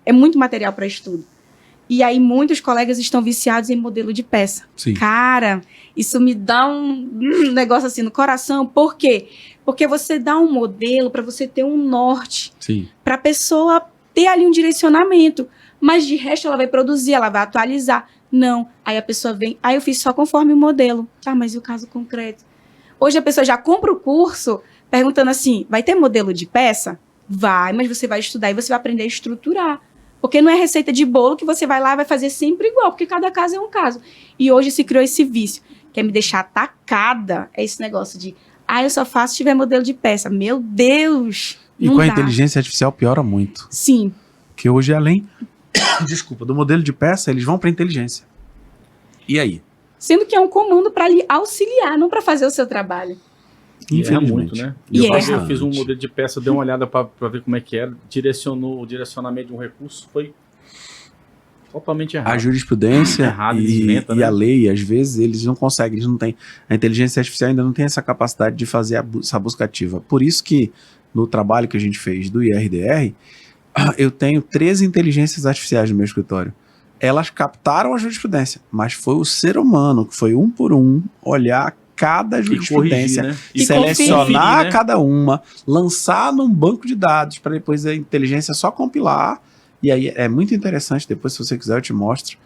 é muito material para estudo. E aí muitos colegas estão viciados em modelo de peça. Sim. Cara, isso me dá um negócio assim no coração. Por quê? Porque você dá um modelo para você ter um norte, para a pessoa ter ali um direcionamento. Mas de resto ela vai produzir, ela vai atualizar. Não. Aí a pessoa vem, eu fiz só conforme o modelo. Mas e o caso concreto? Hoje a pessoa já compra o curso perguntando assim, vai ter modelo de peça? Vai, mas você vai estudar e você vai aprender a estruturar. Porque não é receita de bolo que você vai lá e vai fazer sempre igual, porque cada caso é um caso. E hoje se criou esse vício, que é me deixar atacada, é esse negócio de, eu só faço se tiver modelo de peça. Meu Deus! E não com a dá. inteligência artificial piora muito. Sim. Que hoje, além do modelo de peça, eles vão para inteligência. E aí? Sendo que é um comando para lhe auxiliar, não para fazer o seu trabalho. Infelizmente. Muito, né? E Eu fiz um modelo de peça, dei uma olhada para ver como é que era, o direcionamento de um recurso foi totalmente errado. A jurisprudência desventa, e né? a lei, às vezes, eles não conseguem, eles não têm. A inteligência artificial ainda não tem essa capacidade de fazer essa busca ativa. Por isso que, no trabalho que a gente fez do IRDR, eu tenho 13 inteligências artificiais no meu escritório. Elas captaram a jurisprudência, mas foi o ser humano que foi um por um olhar cada jurisprudência, corrigir, né? E selecionar conferir, né? cada uma, lançar num banco de dados para depois a inteligência só compilar. E aí é muito interessante, depois se você quiser eu te mostro.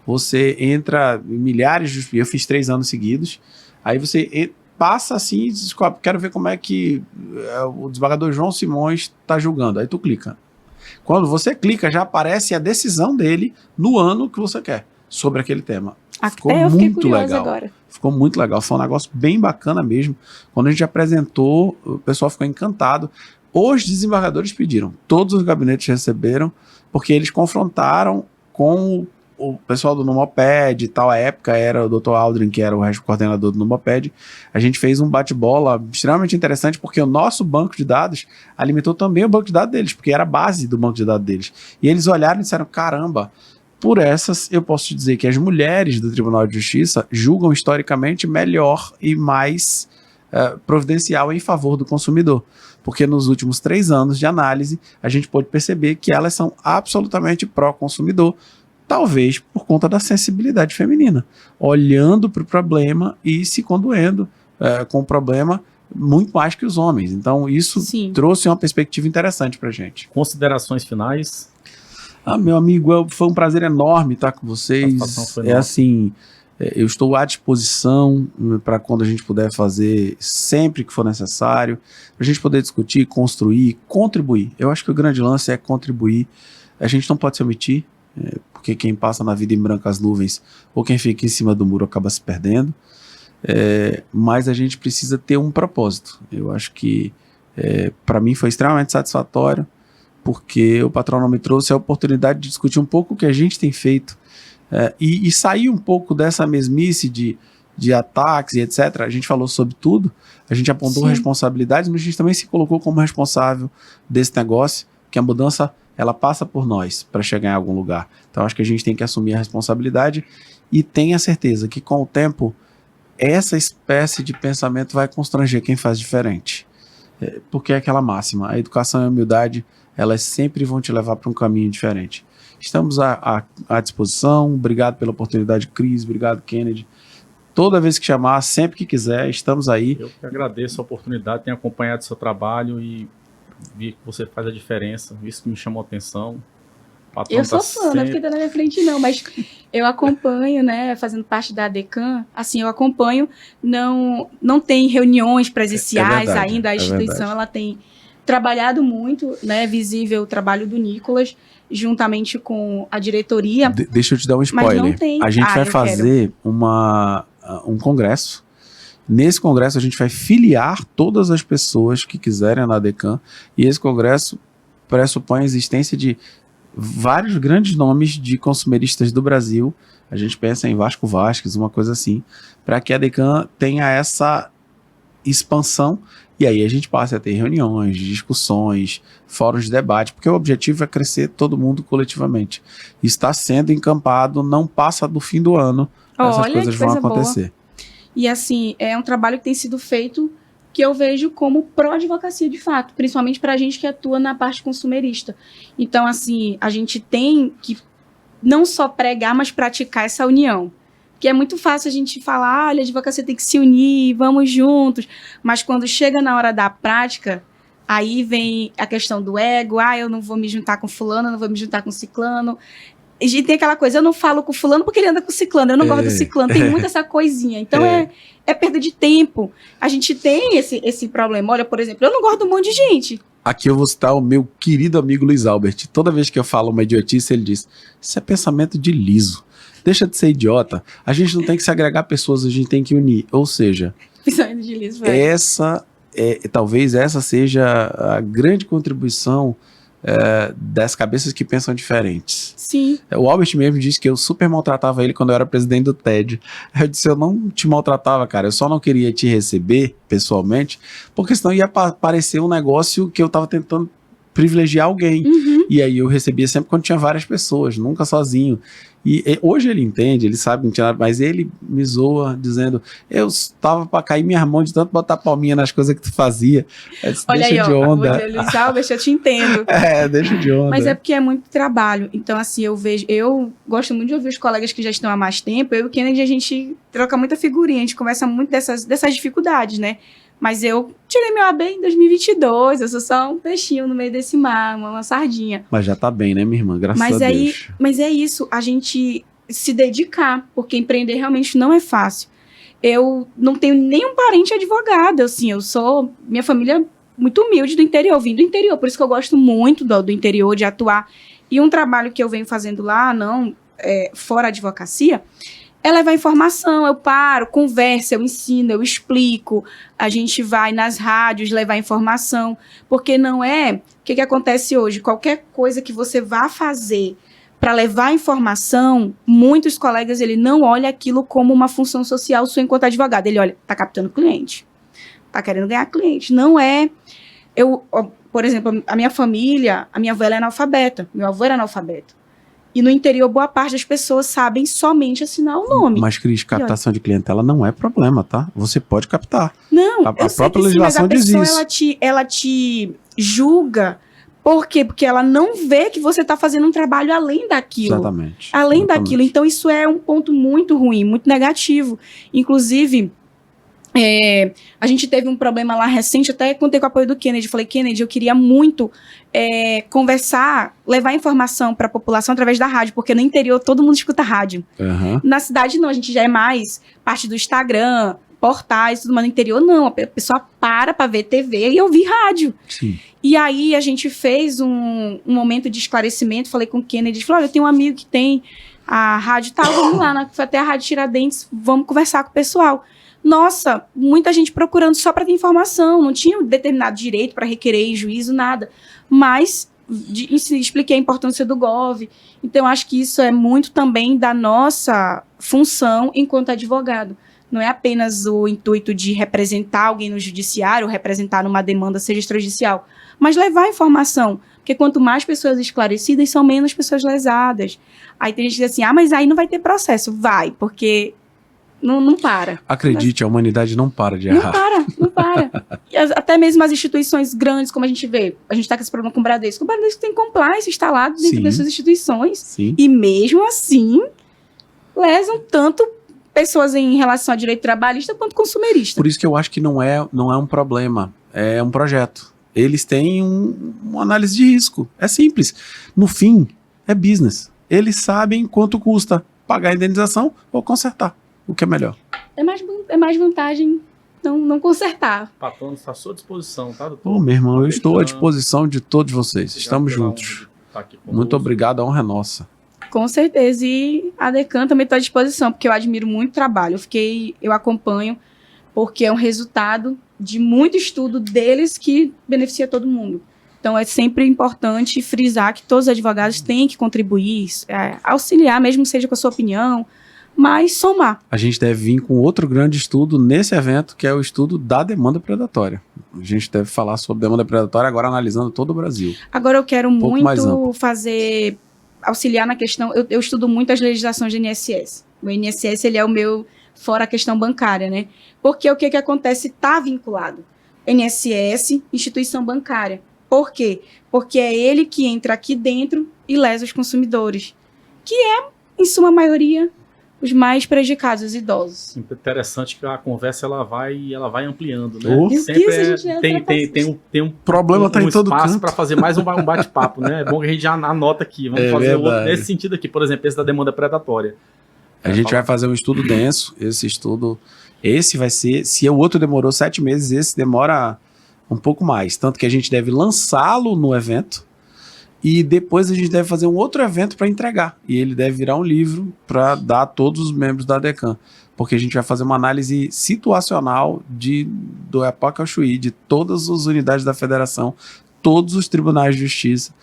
Você entra em milhares de... Eu fiz 3 anos seguidos. Aí você passa assim e descobre, quero ver como é que o desembargador João Simões está julgando. Aí tu clica. Quando você clica, já aparece a decisão dele no ano que você quer sobre aquele tema. Ficou Até eu fiquei muito curiosa legal. agora. Ficou muito legal. Foi um negócio bem bacana mesmo. Quando a gente apresentou, o pessoal ficou encantado. Os desembargadores pediram. Todos os gabinetes receberam, porque eles confrontaram com o pessoal do Numoped e tal. A época era o Dr. Aldrin, que era o coordenador do Numoped. A gente fez um bate-bola extremamente interessante, porque o nosso banco de dados alimentou também o banco de dados deles, porque era a base do banco de dados deles. E eles olharam e disseram, caramba, por essas, eu posso te dizer que as mulheres do Tribunal de Justiça julgam historicamente melhor e mais providencial em favor do consumidor. Porque nos últimos 3 anos de análise, a gente pôde perceber que elas são absolutamente pró-consumidor, talvez por conta da sensibilidade feminina, olhando para o problema e se condoendo com o problema muito mais que os homens. Então, isso Sim. trouxe uma perspectiva interessante para a gente. Considerações finais? Meu amigo, foi um prazer enorme estar com vocês. Assim, eu estou à disposição para quando a gente puder fazer, sempre que for necessário, para a gente poder discutir, construir, contribuir. Eu acho que o grande lance é contribuir. A gente não pode se omitir, porque quem passa na vida em brancas nuvens ou quem fica em cima do muro acaba se perdendo. Mas a gente precisa ter um propósito. Eu acho que para mim foi extremamente satisfatório, porque o patrono me trouxe a oportunidade de discutir um pouco o que a gente tem feito e sair um pouco dessa mesmice de ataques e etc. A gente falou sobre tudo, a gente apontou responsabilidades, mas a gente também se colocou como responsável desse negócio, que a mudança ela passa por nós para chegar em algum lugar. Então acho que a gente tem que assumir a responsabilidade e tenha certeza que com o tempo essa espécie de pensamento vai constranger quem faz diferente. Porque é aquela máxima, a educação e a humildade, elas sempre vão te levar para um caminho diferente. Estamos à disposição, obrigado pela oportunidade, Cris, obrigado, Kennedy. Toda vez que chamar, sempre que quiser, estamos aí. Eu que agradeço a oportunidade, tenho acompanhado seu trabalho e vi que você faz a diferença, isso que me chamou a atenção. Eu sou fã, não fiquei na minha frente não, mas eu acompanho, né, fazendo parte da ADECAM, assim, eu acompanho, não tem reuniões presenciais ainda, a instituição ela tem trabalhado muito, né, visível o trabalho do Nicolas, juntamente com a diretoria. Deixa eu te dar um spoiler. Mas não tem. A gente vai fazer um congresso. Nesse congresso a gente vai filiar todas as pessoas que quiserem na ADECAM, e esse congresso pressupõe a existência de vários grandes nomes de consumeristas do Brasil. A gente pensa em Vasco Vasques, uma coisa assim, para que a ADECAM tenha essa expansão, e aí a gente passa a ter reuniões, discussões, fóruns de debate, porque o objetivo é crescer todo mundo coletivamente. Está sendo encampado, não passa do fim do ano, essas coisas vão acontecer. Boa. E assim, é um trabalho que tem sido feito que eu vejo como pró-advocacia de fato, principalmente para a gente que atua na parte consumerista. Então, assim, a gente tem que não só pregar, mas praticar essa união. Que é muito fácil a gente falar, olha, a advocacia tem que se unir, vamos juntos. Mas quando chega na hora da prática, aí vem a questão do ego, eu não vou me juntar com fulano, eu não vou me juntar com ciclano. A gente tem aquela coisa, eu não falo com fulano porque ele anda com ciclano, eu não gosto do ciclano, tem muito essa coisinha. Então é perda de tempo. A gente tem esse problema. Olha, por exemplo, eu não gosto de um monte de gente. Aqui eu vou citar o meu querido amigo Luiz Albert. Toda vez que eu falo uma idiotice, ele diz: isso é pensamento de liso. Deixa de ser idiota. A gente não tem que se agregar pessoas, a gente tem que unir. Ou seja, Pensamento de liso, velho. talvez essa seja a grande contribuição das cabeças que pensam diferentes. Sim. O Albert mesmo disse que eu super maltratava ele quando eu era presidente do TED. Eu disse: eu não te maltratava, cara, eu só não queria te receber pessoalmente, porque senão ia parecer um negócio que eu tava tentando privilegiar alguém. Uhum. E aí eu recebia sempre quando tinha várias pessoas, nunca sozinho. E hoje ele entende, ele sabe que não tinha nada, mas ele me zoa dizendo: eu tava pra cair minha mão de tanto botar palminha nas coisas que tu fazia. Eu disse: Olha deixa aí, de ó, onda. Luiz Albert, eu te entendo. Deixa de onda. Mas é porque é muito trabalho. Então, assim, eu gosto muito de ouvir os colegas que já estão há mais tempo. Eu e o Kennedy, a gente troca muita figurinha, a gente conversa muito dessas dificuldades, né? Mas eu tirei meu AB em 2022, eu sou só um peixinho no meio desse mar, uma sardinha. Mas já tá bem, né, minha irmã? Graças a Deus. Mas é isso, a gente se dedicar, porque empreender realmente não é fácil. Eu não tenho nenhum parente advogado, assim, minha família é muito humilde do interior, vim do interior, por isso que eu gosto muito do interior, de atuar. E um trabalho que eu venho fazendo lá, fora a advocacia, é levar informação. Eu paro, converso, eu ensino, eu explico, a gente vai nas rádios levar informação, porque não é... O que acontece hoje? Qualquer coisa que você vá fazer para levar informação, muitos colegas, ele não olha aquilo como uma função social sua enquanto advogado. Ele olha, tá captando cliente, tá querendo ganhar cliente. Não é... por exemplo, a minha família, a minha avó é analfabeta, meu avô era analfabeto. E no interior, boa parte das pessoas sabem somente assinar o nome. Mas, Cris, captação de clientela não é problema, tá? Você pode captar. Não, a própria legislação diz isso. Mas a pessoa, ela te julga. Por quê? Porque ela não vê que você está fazendo um trabalho além daquilo. Exatamente. Além daquilo. Então, isso é um ponto muito ruim, muito negativo. Inclusive... a gente teve um problema lá recente, até contei com o apoio do Kennedy, falei: Kennedy, eu queria muito conversar, levar informação para a população através da rádio, porque no interior todo mundo escuta rádio. Uhum. Na cidade não, a gente já é mais parte do Instagram, portais, tudo, mas no interior não, a pessoa para ver TV e ouvir rádio. Sim. E aí a gente fez um momento de esclarecimento, falei com o Kennedy, falei: olha, eu tenho um amigo que tem a rádio tal, vamos lá, foi até a Rádio Tiradentes, vamos conversar com o pessoal. Nossa, muita gente procurando só para ter informação, não tinha um determinado direito para requerer juízo, nada. Mas expliquei a importância do GOV. Então, acho que isso é muito também da nossa função enquanto advogado. Não é apenas o intuito de representar alguém no judiciário, ou representar numa demanda, seja extrajudicial, mas levar informação. Porque quanto mais pessoas esclarecidas, são menos pessoas lesadas. Aí tem gente que diz assim: mas aí não vai ter processo. Vai, porque... Não para. Acredite, a humanidade não para de errar. Não para. E até mesmo as instituições grandes, como a gente vê, a gente está com esse problema com o Bradesco. O Bradesco tem compliance instalado dentro dessas instituições. Sim. E mesmo assim, lesam tanto pessoas em relação a direito trabalhista quanto consumerista. Por isso que eu acho que não é um problema, é um projeto. Eles têm uma análise de risco. É simples. No fim, é business. Eles sabem quanto custa pagar a indenização ou consertar. O que é melhor? É mais vantagem não consertar. Patrão está à sua disposição, tá, doutor? Meu irmão, eu estou à disposição de todos vocês. Estamos juntos. Muito obrigado, a honra é nossa. Com certeza. E a Decan também está à disposição, porque eu admiro muito o trabalho. Eu acompanho, porque é um resultado de muito estudo deles que beneficia todo mundo. Então, é sempre importante frisar que todos os advogados têm que contribuir, auxiliar, mesmo seja com a sua opinião, mas somar. A gente deve vir com outro grande estudo nesse evento, que é o estudo da demanda predatória. A gente deve falar sobre demanda predatória agora analisando todo o Brasil. Agora eu quero muito auxiliar na questão, eu estudo muito as legislações do INSS. O INSS, ele é o meu, fora a questão bancária, né? Porque o que acontece está vinculado. INSS, instituição bancária. Por quê? Porque é ele que entra aqui dentro e lesa os consumidores, que é, em suma maioria, os mais prejudicados, os idosos. Interessante que a conversa ela vai ampliando, né? Meu Sempre tem um problema tá em todo espaço canto para fazer mais um bate-papo, né? É bom que a gente já anota aqui. Vamos fazer outro nesse sentido aqui, por exemplo, esse da demanda predatória. A gente vai fazer um estudo denso. Esse vai ser, se o outro demorou 7 meses, esse demora um pouco mais. Tanto que a gente deve lançá-lo no evento e depois a gente deve fazer um outro evento para entregar. E ele deve virar um livro para dar a todos os membros da ADECAM. Porque a gente vai fazer uma análise situacional do Iapoca ao Chuí, de todas as unidades da federação, todos os tribunais de justiça,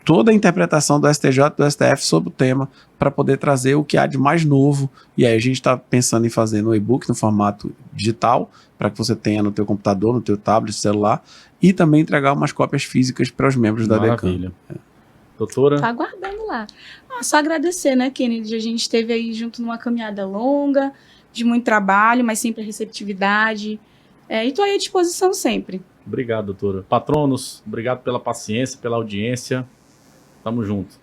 toda a interpretação do STJ e do STF sobre o tema, para poder trazer o que há de mais novo. E aí a gente está pensando em fazer no e-book, no formato digital, para que você tenha no teu computador, no teu tablet, celular, e também entregar umas cópias físicas para os membros da ADECAM. Maravilha. Doutora? Tá aguardando lá. Só agradecer, né, Kennedy? A gente esteve aí junto numa caminhada longa, de muito trabalho, mas sempre a receptividade. E estou aí à disposição sempre. Obrigado, doutora. Patronos, obrigado pela paciência, pela audiência. Tamo junto.